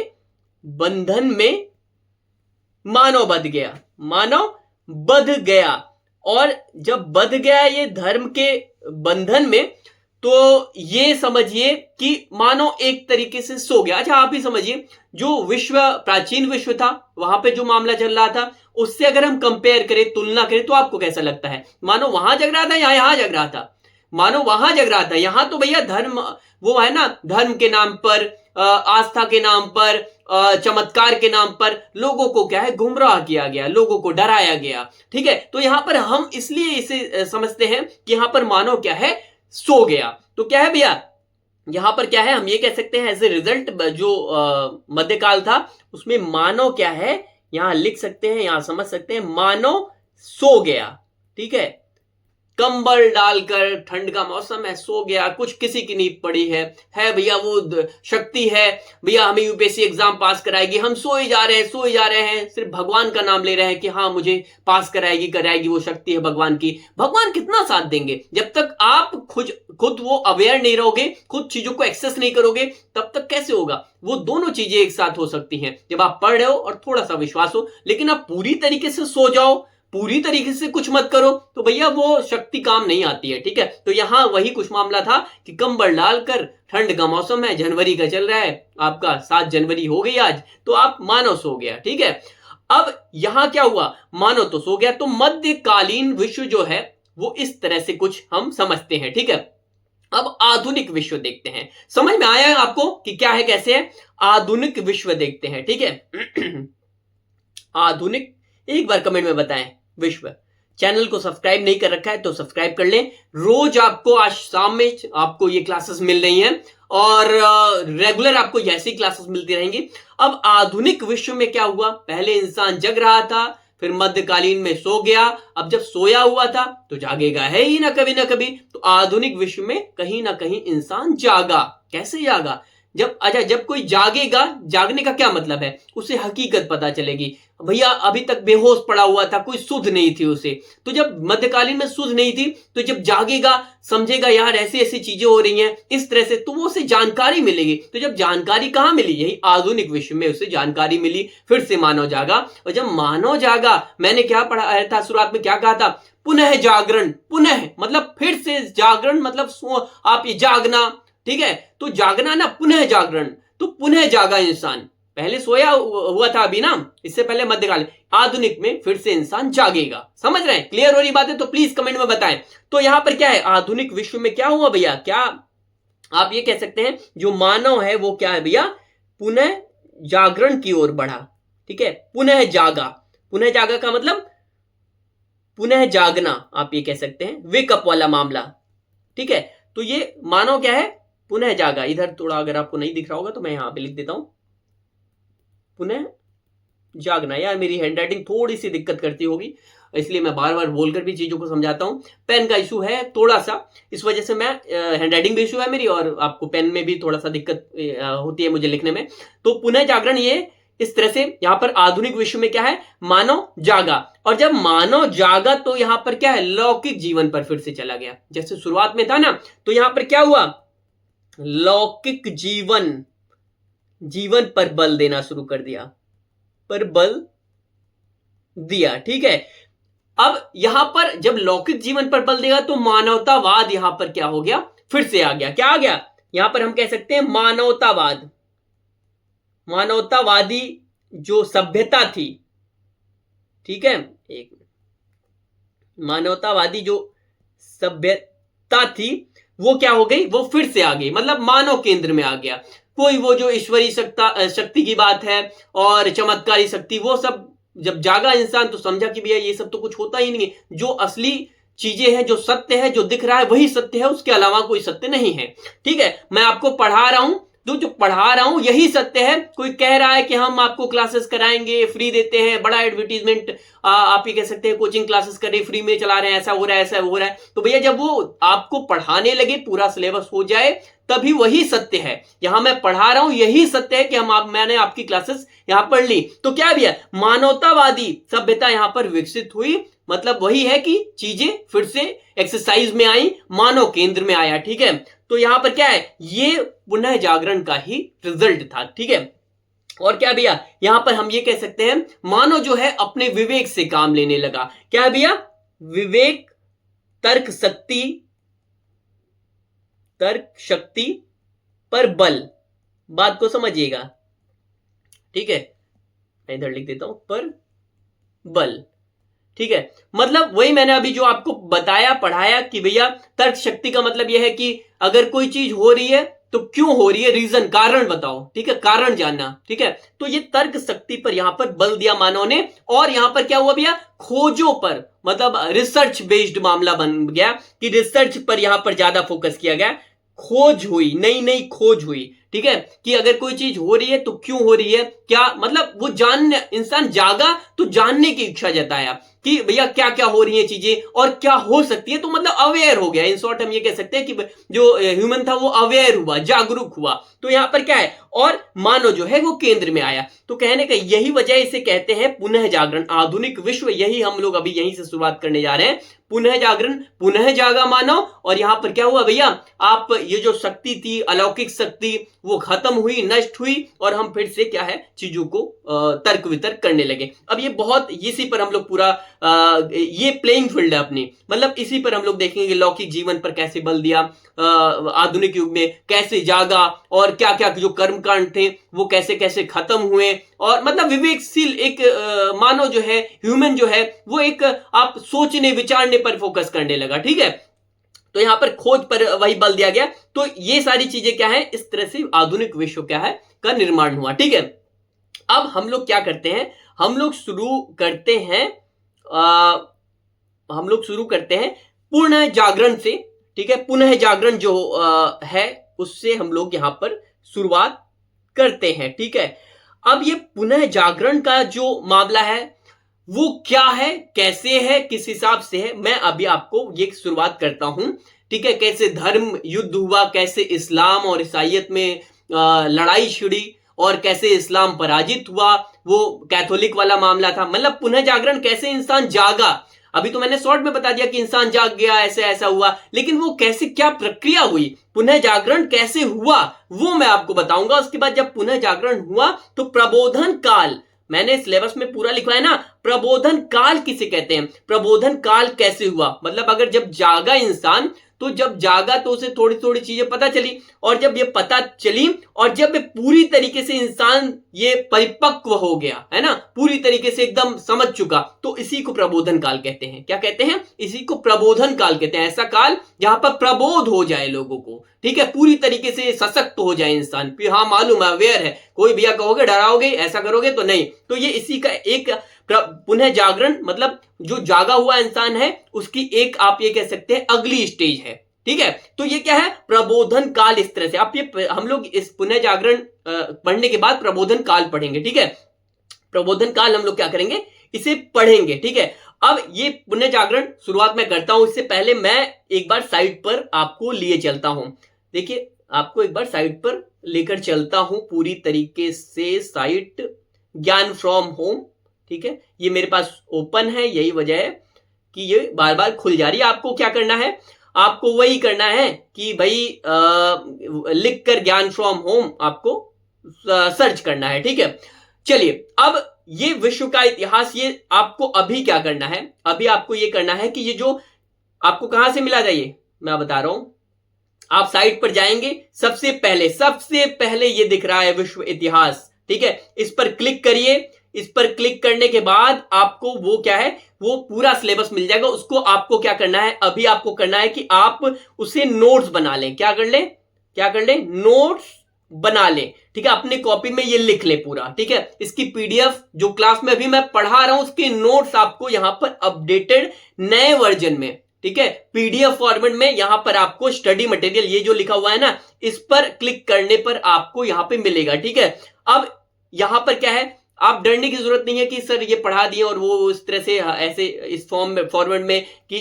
बंधन में मानव बंध गया, और जब बंध गया ये धर्म के बंधन में, तो ये समझिए कि मानो एक तरीके से सो गया। अच्छा, आप ही समझिए, जो विश्व, प्राचीन विश्व था, वहां पे जो मामला चल रहा था, उससे अगर हम कंपेयर करें, तुलना करें, तो आपको कैसा लगता है, मानो वहां जग रहा था या यहां जग रहा था, मानो वहां जग रहा था, यहां तो भैया धर्म, वो है ना, धर्म के नाम पर, आस्था के नाम पर, चमत्कार के नाम पर लोगों को क्या है, गुमराह किया गया, लोगों को डराया गया। ठीक है, तो यहां पर हम इसलिए इसे समझते हैं कि यहां पर मानव क्या है, सो गया। तो क्या है भैया, यहां पर क्या है, हम ये कह सकते हैं एज ए रिजल्ट, जो मध्यकाल था उसमें मानव क्या है, यहां लिख सकते हैं, यहां समझ सकते हैं, मानव सो गया। ठीक है, कंबल डालकर, ठंड का मौसम है, सो गया, कुछ किसी की नींद पड़ी है भैया, वो शक्ति है भैया, हमें यूपीएससी एग्जाम पास कराएगी, हम सोए जा रहे हैं, सिर्फ भगवान का नाम ले रहे हैं कि हाँ मुझे पास कराएगी वो शक्ति है भगवान की। भगवान कितना साथ देंगे, जब तक आप खुद वो अवेयर नहीं रहोगे, खुद चीजों को एक्सेस नहीं करोगे, तब तक कैसे होगा? वो दोनों चीजें एक साथ हो सकती हैं, जब आप पढ़ रहे हो और थोड़ा सा विश्वास हो। लेकिन आप पूरी तरीके से सो जाओ, पूरी तरीके से कुछ मत करो, तो भैया वो शक्ति काम नहीं आती है। ठीक है, तो यहां वही कुछ मामला था कि कंबल डालकर, ठंड का मौसम है, जनवरी का चल रहा है, आपका 7 जनवरी हो गई आज, तो आप मानो सो गया। ठीक है, अब यहां क्या हुआ, मानो तो सो गया। तो मध्यकालीन विश्व जो है वो इस तरह से कुछ हम समझते हैं। ठीक है, अब आधुनिक विश्व देखते हैं। समझ में आया है आपको कि क्या है, कैसे है? आधुनिक विश्व देखते हैं। ठीक है आधुनिक, एक बार कमेंट में बताएं विश्व। चैनल को सब्सक्राइब नहीं कर रखा है तो सब्सक्राइब कर लें। रोज आपको, आज शाम में आपको ये क्लासेस मिल रही हैं और रेगुलर आपको ऐसी क्लासेस मिलती रहेंगी। अब आधुनिक विश्व में क्या हुआ, पहले इंसान जग रहा था, फिर मध्यकालीन में सो गया, अब जब सोया हुआ था तो जागेगा है ही ना कभी। तो आधुनिक विश्व में कहीं ना कहीं इंसान जागा। कैसे जागा? जब कोई जागेगा, जागने का क्या मतलब है, उसे हकीकत पता चलेगी। भैया अभी तक बेहोश पड़ा हुआ था, कोई सुध नहीं थी उसे, तो जब मध्यकालीन में सुध नहीं थी, तो जब जागेगा समझेगा यार ऐसी ऐसी चीजें हो रही हैं इस तरह से, तो वो उसे जानकारी मिलेगी। तो जब जानकारी कहां मिली, यही आधुनिक विश्व में उसे जानकारी मिली, फिर से मानव जागा। और जब मानव जागा, मैंने क्या पढ़ा था शुरुआत में, क्या कहा था? पुनः जागरण। पुनः मतलब फिर से, जागरण मतलब आप ये जागना। ठीक है, तो जागना ना, पुनः जागरण, तो पुनः जागा इंसान। पहले सोया हुआ था अभी ना, इससे पहले मध्यकाल, आधुनिक में फिर से इंसान जागेगा। समझ रहे हैं? क्लियर हो रही बात है तो प्लीज कमेंट में बताएं। तो यहां पर क्या है, आधुनिक विश्व में क्या हुआ भैया? क्या आप ये कह सकते हैं, जो मानव है वो क्या है भैया, पुनः जागरण की ओर बढ़ा। ठीक है, पुनः जागा। पुनः जागा का मतलब पुनः जागना, आप ये कह सकते हैं, वेकअप वाला मामला। ठीक है, तो ये मानव क्या है, पुनः जागा। इधर थोड़ा अगर आपको नहीं दिख रहा होगा तो मैं यहां पे लिख देता हूं, पुनः जागना। यार मेरी हैंडराइटिंग थोड़ी सी दिक्कत करती होगी, इसलिए मैं बार बार बोलकर भी चीजों को समझाता हूं। पेन का इशू है थोड़ा सा, इस वजह से मैं, हैंडराइटिंग भी इशू है मेरी और आपको पेन में भी थोड़ा सा दिक्कत होती है मुझे लिखने में। तो पुनः जागरण, ये इस तरह से यहां पर आधुनिक विश्व में क्या है, मानव जागा। और जब मानव जागा तो यहां पर क्या है, लौकिक जीवन पर फिर से चला गया। जैसे शुरुआत में था ना, तो यहां पर क्या हुआ, लौकिक जीवन पर बल देना शुरू कर दिया, पर बल दिया। ठीक है, अब यहां पर जब लौकिक जीवन पर बल देगा तो मानवतावाद यहां पर क्या हो गया, फिर से आ गया। क्या आ गया, यहां पर हम कह सकते हैं मानवतावाद। मानवतावादी जो सभ्यता थी, ठीक है, एक मानवतावादी जो सभ्यता थी वो क्या हो गई, वो फिर से आ गई, मतलब मानव केंद्र में आ गया। कोई वो जो ईश्वरीय शक्ति की बात है और चमत्कारी शक्ति, वो सब जब जागा इंसान तो समझा कि भैया ये सब तो कुछ होता ही नहीं है, जो असली चीजें हैं, जो सत्य है, जो दिख रहा है वही सत्य है, उसके अलावा कोई सत्य नहीं है। ठीक है, मैं आपको पढ़ा रहा हूं, जो पढ़ा रहा हूं यही सत्य है। कोई कह रहा है कि हम आपको क्लासेस कराएंगे, फ्री देते हैं, बड़ा एडवर्टीजमेंट, आप ये कह सकते हैं कोचिंग क्लासेस कर रहे, फ्री में चला रहे हैं, ऐसा हो रहा है, ऐसा हो रहा है, तो भैया जब वो आपको पढ़ाने लगे, पूरा सिलेबस हो जाए, तभी वही सत्य है। यहां मैं पढ़ा रहा हूं यही सत्य है कि मैंने आपकी क्लासेस यहां पढ़ ली, तो क्या भैया, मानवतावादी सभ्यता यहां पर विकसित हुई। मतलब वही है कि चीजें फिर से एक्सरसाइज में आई, मानव केंद्र में आया। ठीक है, तो यहां पर क्या है, ये पुनः जागरण का ही रिजल्ट था। ठीक है, और क्या भैया, यहां पर हम ये कह सकते हैं, मानव जो है अपने विवेक से काम लेने लगा। क्या भैया, विवेक, तर्क शक्ति पर बल। बात को समझिएगा। ठीक है, मैं इधर लिख देता हूं, पर बल। ठीक है, मतलब वही मैंने अभी जो आपको बताया, पढ़ाया कि भैया तर्क शक्ति का मतलब यह है कि अगर कोई चीज हो रही है तो क्यों हो रही है, रीजन, कारण बताओ। ठीक है, कारण जानना। ठीक है, तो ये तर्क शक्ति पर यहां पर बल दिया मानव ने। और यहां पर क्या हुआ भैया, खोजों पर, मतलब रिसर्च बेस्ड मामला बन गया कि रिसर्च पर यहां पर ज्यादा फोकस किया गया, खोज हुई, नई नई खोज हुई। ठीक है, कि अगर कोई चीज हो रही है तो क्यों हो रही है, क्या मतलब वो जानने, इंसान जागा तो जानने की इच्छा जताया कि भैया क्या क्या हो रही है चीजें और क्या हो सकती है, तो मतलब अवेयर हो गया। इन शॉर्ट हम ये कह सकते हैं कि जो ह्यूमन था वो अवेयर हुआ, जागरूक हुआ। तो यहां पर क्या है, और मानव जो है वो केंद्र में आया। तो कहने का यही वजह इसे कहते हैं पुनः जागरण। आधुनिक विश्व, यही हम लोग अभी यहीं से शुरुआत करने जा रहे हैं। पुनः जागरण, पुनः जागा मानव। और यहां पर क्या हुआ भैया, आप ये जो शक्ति थी, अलौकिक शक्ति, वो खत्म हुई, नष्ट हुई, और हम फिर से क्या है, चीजों को तर्क वितर्क करने लगे। अब ये बहुत, इसी पर हम लोग पूरा ये प्लेइंग फील्ड है अपनी, मतलब इसी पर हम लोग देखेंगे लौकिक जीवन पर कैसे बल दिया, आधुनिक युग में कैसे जागा, और क्या क्या जो कर्मकांड थे वो कैसे कैसे खत्म हुए। और मतलब विवेकशील एक मानव जो है, ह्यूमन जो है, वो एक आप सोचने विचारने पर फोकस करने लगा। ठीक है, तो यहां पर खोज पर वही बल दिया गया। तो ये सारी चीजें क्या है, इस तरह से आधुनिक विश्व क्या है का निर्माण हुआ। ठीक है, अब हम लोग क्या करते हैं, हम लोग शुरू करते हैं पुनः जागरण से। ठीक है, पुनः जागरण जो है उससे हम लोग यहां पर शुरुआत करते हैं। ठीक है, अब ये पुनः जागरण का जो मामला है वो क्या है, कैसे है, किस हिसाब से है, मैं अभी आपको ये शुरुआत करता हूं। ठीक है, कैसे धर्म युद्ध हुआ, कैसे इस्लाम और ईसाइयत में लड़ाई छिड़ी, और कैसे इस्लाम पराजित हुआ, वो कैथोलिक वाला मामला था। मतलब पुनः जागरण, कैसे इंसान जागा। अभी तो मैंने शॉर्ट में बता दिया कि इंसान जाग गया, ऐसे ऐसा हुआ, लेकिन वो कैसे, क्या प्रक्रिया हुई, पुनः जागरण कैसे हुआ, वो मैं आपको बताऊंगा। उसके बाद जब पुनः जागरण हुआ तो प्रबोधन काल, मैंने सिलेबस में पूरा लिखा है ना, प्रबोधन काल किसे कहते हैं, प्रबोधन काल कैसे हुआ, मतलब अगर जब जागा इंसान, तो जब जागा तो उसे थोड़ी थोड़ी चीजें पता चली, और जब ये पता चली और जब ये पूरी तरीके से इंसान ये परिपक्व हो गया है ना, पूरी तरीके से एकदम समझ चुका, तो इसी को प्रबोधन काल कहते हैं। क्या कहते हैं, इसी को प्रबोधन काल कहते हैं। ऐसा काल जहां पर प्रबोध हो जाए लोगों को, ठीक है, पूरी तरीके से सशक्त हो जाए इंसान, फिर हाँ मालूम है, अवेयर है, कोई भैया कहोगे डराओगे, ऐसा करोगे तो नहीं। तो ये इसी का एक पुनः जागरण, मतलब जो जागा हुआ इंसान है उसकी एक, आप ये कह सकते हैं, अगली स्टेज है। ठीक है, तो ये क्या है, प्रबोधन काल। इस तरह से आप ये, हम लोग इस पुनः जागरण पढ़ने के बाद प्रबोधन काल पढ़ेंगे। ठीक है, प्रबोधन काल हम लोग क्या करेंगे, इसे पढ़ेंगे। ठीक है, अब ये पुनः जागरण शुरुआत में करता हूं, इससे पहले मैं एक बार साइट पर आपको लिए चलता हूं। देखिए, आपको एक बार साइट पर लेकर चलता हूं पूरी तरीके से। साइट ज्ञान फ्रॉम होम, ठीक है, ये मेरे पास ओपन है, यही वजह है कि ये बार बार खुल जा रही है। आपको क्या करना है, आपको वही करना है कि भाई लिख कर ज्ञान फ्रॉम होम आपको सर्च करना है। ठीक है, चलिए, अब ये विश्व का इतिहास, ये आपको अभी क्या करना है, अभी आपको ये करना है कि ये जो आपको कहां से मिला जाइए, मैं बता रहा हूं, आप साइट पर जाएंगे, सबसे पहले ये दिख रहा है विश्व इतिहास। ठीक है, इस पर क्लिक करिए। इस पर क्लिक करने के बाद आपको वो क्या है, वो पूरा सिलेबस मिल जाएगा। उसको आपको क्या करना है, अभी आपको करना है कि आप उसे नोट्स बना लें। क्या कर लें, नोट्स बना लें। ठीक है, अपने कॉपी में ये लिख ले पूरा। ठीक है, इसकी पीडीएफ जो क्लास में अभी मैं पढ़ा रहा हूं उसके नोट्स आपको यहां पर अपडेटेड नए वर्जन में, ठीक है, पीडीएफ फॉर्मेट में यहां पर आपको स्टडी मटेरियल, ये जो लिखा हुआ है ना, इस पर क्लिक करने पर आपको यहां पे मिलेगा। ठीक है, अब यहां पर क्या है, आप डरने की जरूरत नहीं है कि सर ये पढ़ा दिए और वो इस तरह से ऐसे इस फॉर्मेट में कि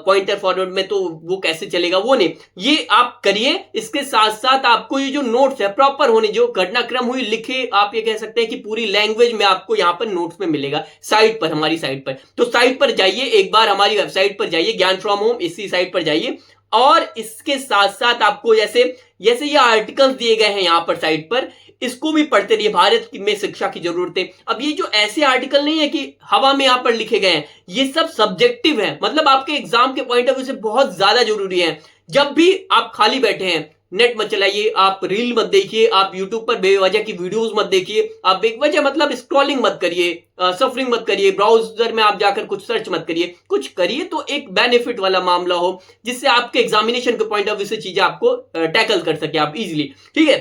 पॉइंटर फॉर्मेट में तो वो कैसे चलेगा, वो नहीं, ये आप करिए। इसके साथ साथ आपको ये जो नोट्स है प्रॉपर होने, जो घटनाक्रम हुई लिखे, आप ये कह सकते हैं कि पूरी लैंग्वेज में आपको यहाँ पर नोट्स में मिलेगा साइट पर, हमारी साइट पर। तो साइट पर जाइए, एक बार हमारी वेबसाइट पर जाइए, ज्ञान फ्रॉम होम, इसी साइट पर जाइए। और इसके साथ साथ आपको जैसे ये आर्टिकल्स दिए गए हैं यहाँ पर साइट पर, इसको भी पढ़ते रहिए। भारत में शिक्षा की जरूरत है। अब ये जो ऐसे आर्टिकल नहीं है कि हवा में यहां पर लिखे गए हैं, ये सब सब्जेक्टिव है, मतलब आपके एग्जाम के पॉइंट ऑफ व्यू से बहुत ज्यादा जरूरी है। जब भी आप खाली बैठे हैं, नेट मत चलाइए, आप रील मत देखिए, आप यूट्यूब पर बेवजह की वीडियोस मत देखिए, आप बेवजह मतलब स्क्रॉलिंग मत करिए, सफरिंग मत करिए, ब्राउजर में आप जाकर कुछ सर्च मत करिए, कुछ करिए तो एक बेनिफिट वाला मामला हो, जिससे आपके एग्जामिनेशन के पॉइंट ऑफ व्यू से चीजें आपको टैकल कर सके आप इजिली। ठीक है,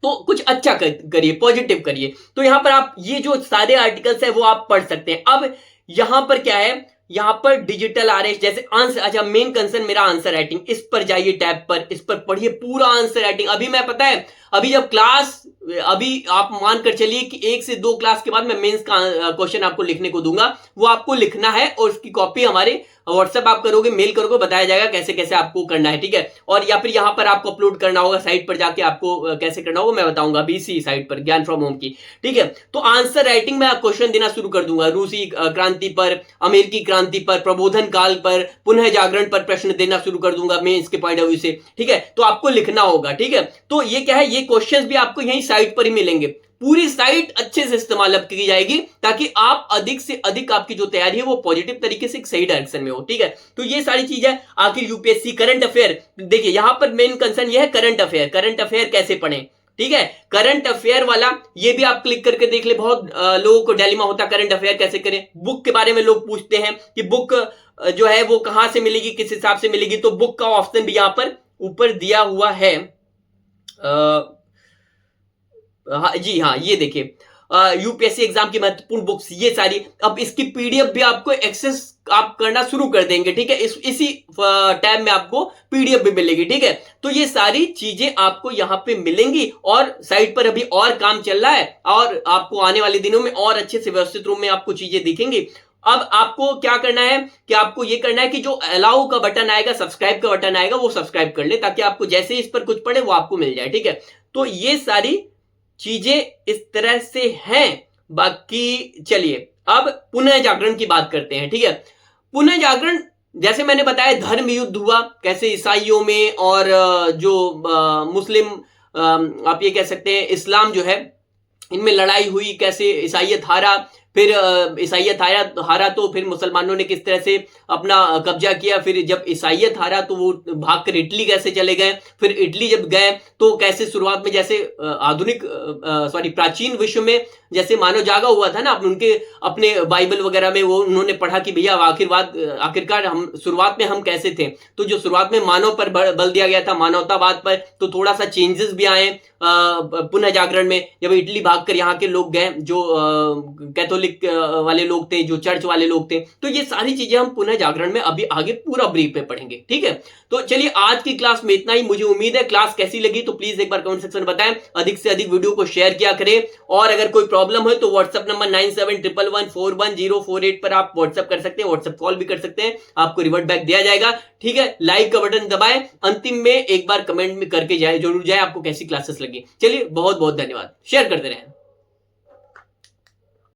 तो कुछ अच्छा करिए, पॉजिटिव करिए। तो यहां पर आप ये जो सारे आर्टिकल्स है वो आप पढ़ सकते हैं। अब यहां पर क्या है, यहां पर डिजिटल आरएस जैसे आंसर, अच्छा मेन कंसर्न मेरा आंसर राइटिंग, इस पर जाइए टैब पर, इस पर पढ़िए पूरा आंसर राइटिंग। अभी मैं पता है अभी जब क्लास, अभी आप मान कर चलिए कि 1 से 2 क्लास के बाद मैं मेंस का क्वेश्चन आपको लिखने को दूंगा, वो आपको लिखना है और उसकी कॉपी हमारे व्हाट्सएप आप करोगे, मेल करोगे, बताया जाएगा कैसे कैसे आपको करना है, ठीक है। और या फिर यहां पर आपको अपलोड करना होगा, साइट पर जाके आपको कैसे करना होगा मैं बताऊंगा, अभी इसी साइट पर ज्ञान फ्रॉम होम की, ठीक है। तो आंसर राइटिंग में क्वेश्चन देना शुरू कर दूंगा, रूसी क्रांति पर, अमेरिकी क्रांति पर, प्रबोधन काल पर, पुनः जागरण पर प्रश्न देना शुरू कर दूंगा मैं इसके पॉइंट ऑफ व्यू से, ठीक है। तो आपको लिखना होगा, ठीक है। तो ये क्या है, ये क्वेश्चंस भी आपको यही साइट पर ही मिलेंगे। पूरी साइट अच्छे से इस्तेमाल अब की जाएगी ताकि आप अधिक से अधिक आपकी जो तैयारी है वो पॉजिटिव तरीके से एक सही डायरेक्शन में हो, ठीक है। तो ये सारी चीजें आखिर यूपीएससी करंट अफेयर, देखिए यहां पर मेन कंसर्न ये है करंट अफेयर, करंट अफेयर कैसे पढ़ें, ठीक है। करंट अफेयर वाला ये भी आप क्लिक करके देख ले, बहुत लोगों को डायलेमा होता है करंट अफेयर कैसे करें। बुक के बारे में लोग पूछते हैं कि बुक जो है वो कहां से मिलेगी, किस हिसाब से मिलेगी, तो बुक का ऑप्शन भी यहां पर ऊपर दिया हुआ है। हाँ जी, हाँ ये देखिए यूपीएससी एग्जाम की महत्वपूर्ण बुक्स, ये सारी, अब इसकी पीडीएफ भी आपको एक्सेस आप करना शुरू कर देंगे, ठीक है। इसी टैब में आपको पीडीएफ भी मिलेगी, ठीक है। तो ये सारी चीजें आपको यहाँ पे मिलेंगी और साइट पर अभी और काम चल रहा है और आपको आने वाले दिनों में और अच्छे से व्यवस्थित रूप में आपको चीजें दिखेंगी। अब आपको क्या करना है कि आपको ये करना है कि जो अलाउ का बटन आएगा, सब्सक्राइब का बटन आएगा, वो सब्सक्राइब कर ले ताकि आपको जैसे इस पर कुछ पड़े वो आपको मिल जाए, ठीक है। तो ये सारी चीजें इस तरह से हैं। बाकी चलिए अब पुनः जागरण की बात करते हैं, ठीक है। पुनः जागरण, जैसे मैंने बताया धर्म युद्ध हुआ कैसे ईसाइयों में और जो मुस्लिम, आप ये कह सकते हैं इस्लाम जो है, इनमें लड़ाई हुई, कैसे ईसाइयत हारा, फिर ईसाइयत हारा तो फिर मुसलमानों ने किस तरह से अपना कब्जा किया, फिर जब ईसाइयत हारा तो वो भागकर इटली कैसे चले गए, फिर इटली जब गए तो कैसे शुरुआत में जैसे आधुनिक प्राचीन विश्व में जैसे मानव जागा हुआ था ना, उनके अपने बाइबल वगैरह में वो उन्होंने पढ़ा कि भैया आखिरकार हम शुरुआत में हम कैसे थे। तो जो शुरुआत में मानव पर बल दिया गया था, मानवतावाद पर, तो थोड़ा सा चेंजेस भी आए पुनः जागरण में। जब इटली भागकर यहाँ के लोग गए जो कैथोलिक वाले लोग थे, जो चर्च वाले लोग थे, तो ये सारी चीजें हम पुनः जागरण में अभी आगे पूरा ब्रीफ में पढ़ेंगे, ठीक है। तो चलिए आज की क्लास में इतना ही। मुझे उम्मीद है क्लास कैसी लगी तो प्लीज एक बार कमेंट सेक्शन में बताएं, अधिक से अधिक वीडियो को शेयर किया करें और अगर कोई प्रॉब्लम है तो व्हाट्सएप नंबर 9711141048 पर आप व्हाट्सएप कर सकते हैं, व्हाट्सएप कॉल भी कर सकते हैं, आपको रिवर्ट बैक दिया जाएगा, ठीक है। लाइक का बटन दबाएं, अंतिम में एक बार कमेंट में करके जरूर जाए आपको कैसी क्लासेस लगी। चलिए बहुत बहुत धन्यवाद, शेयर करते रहें।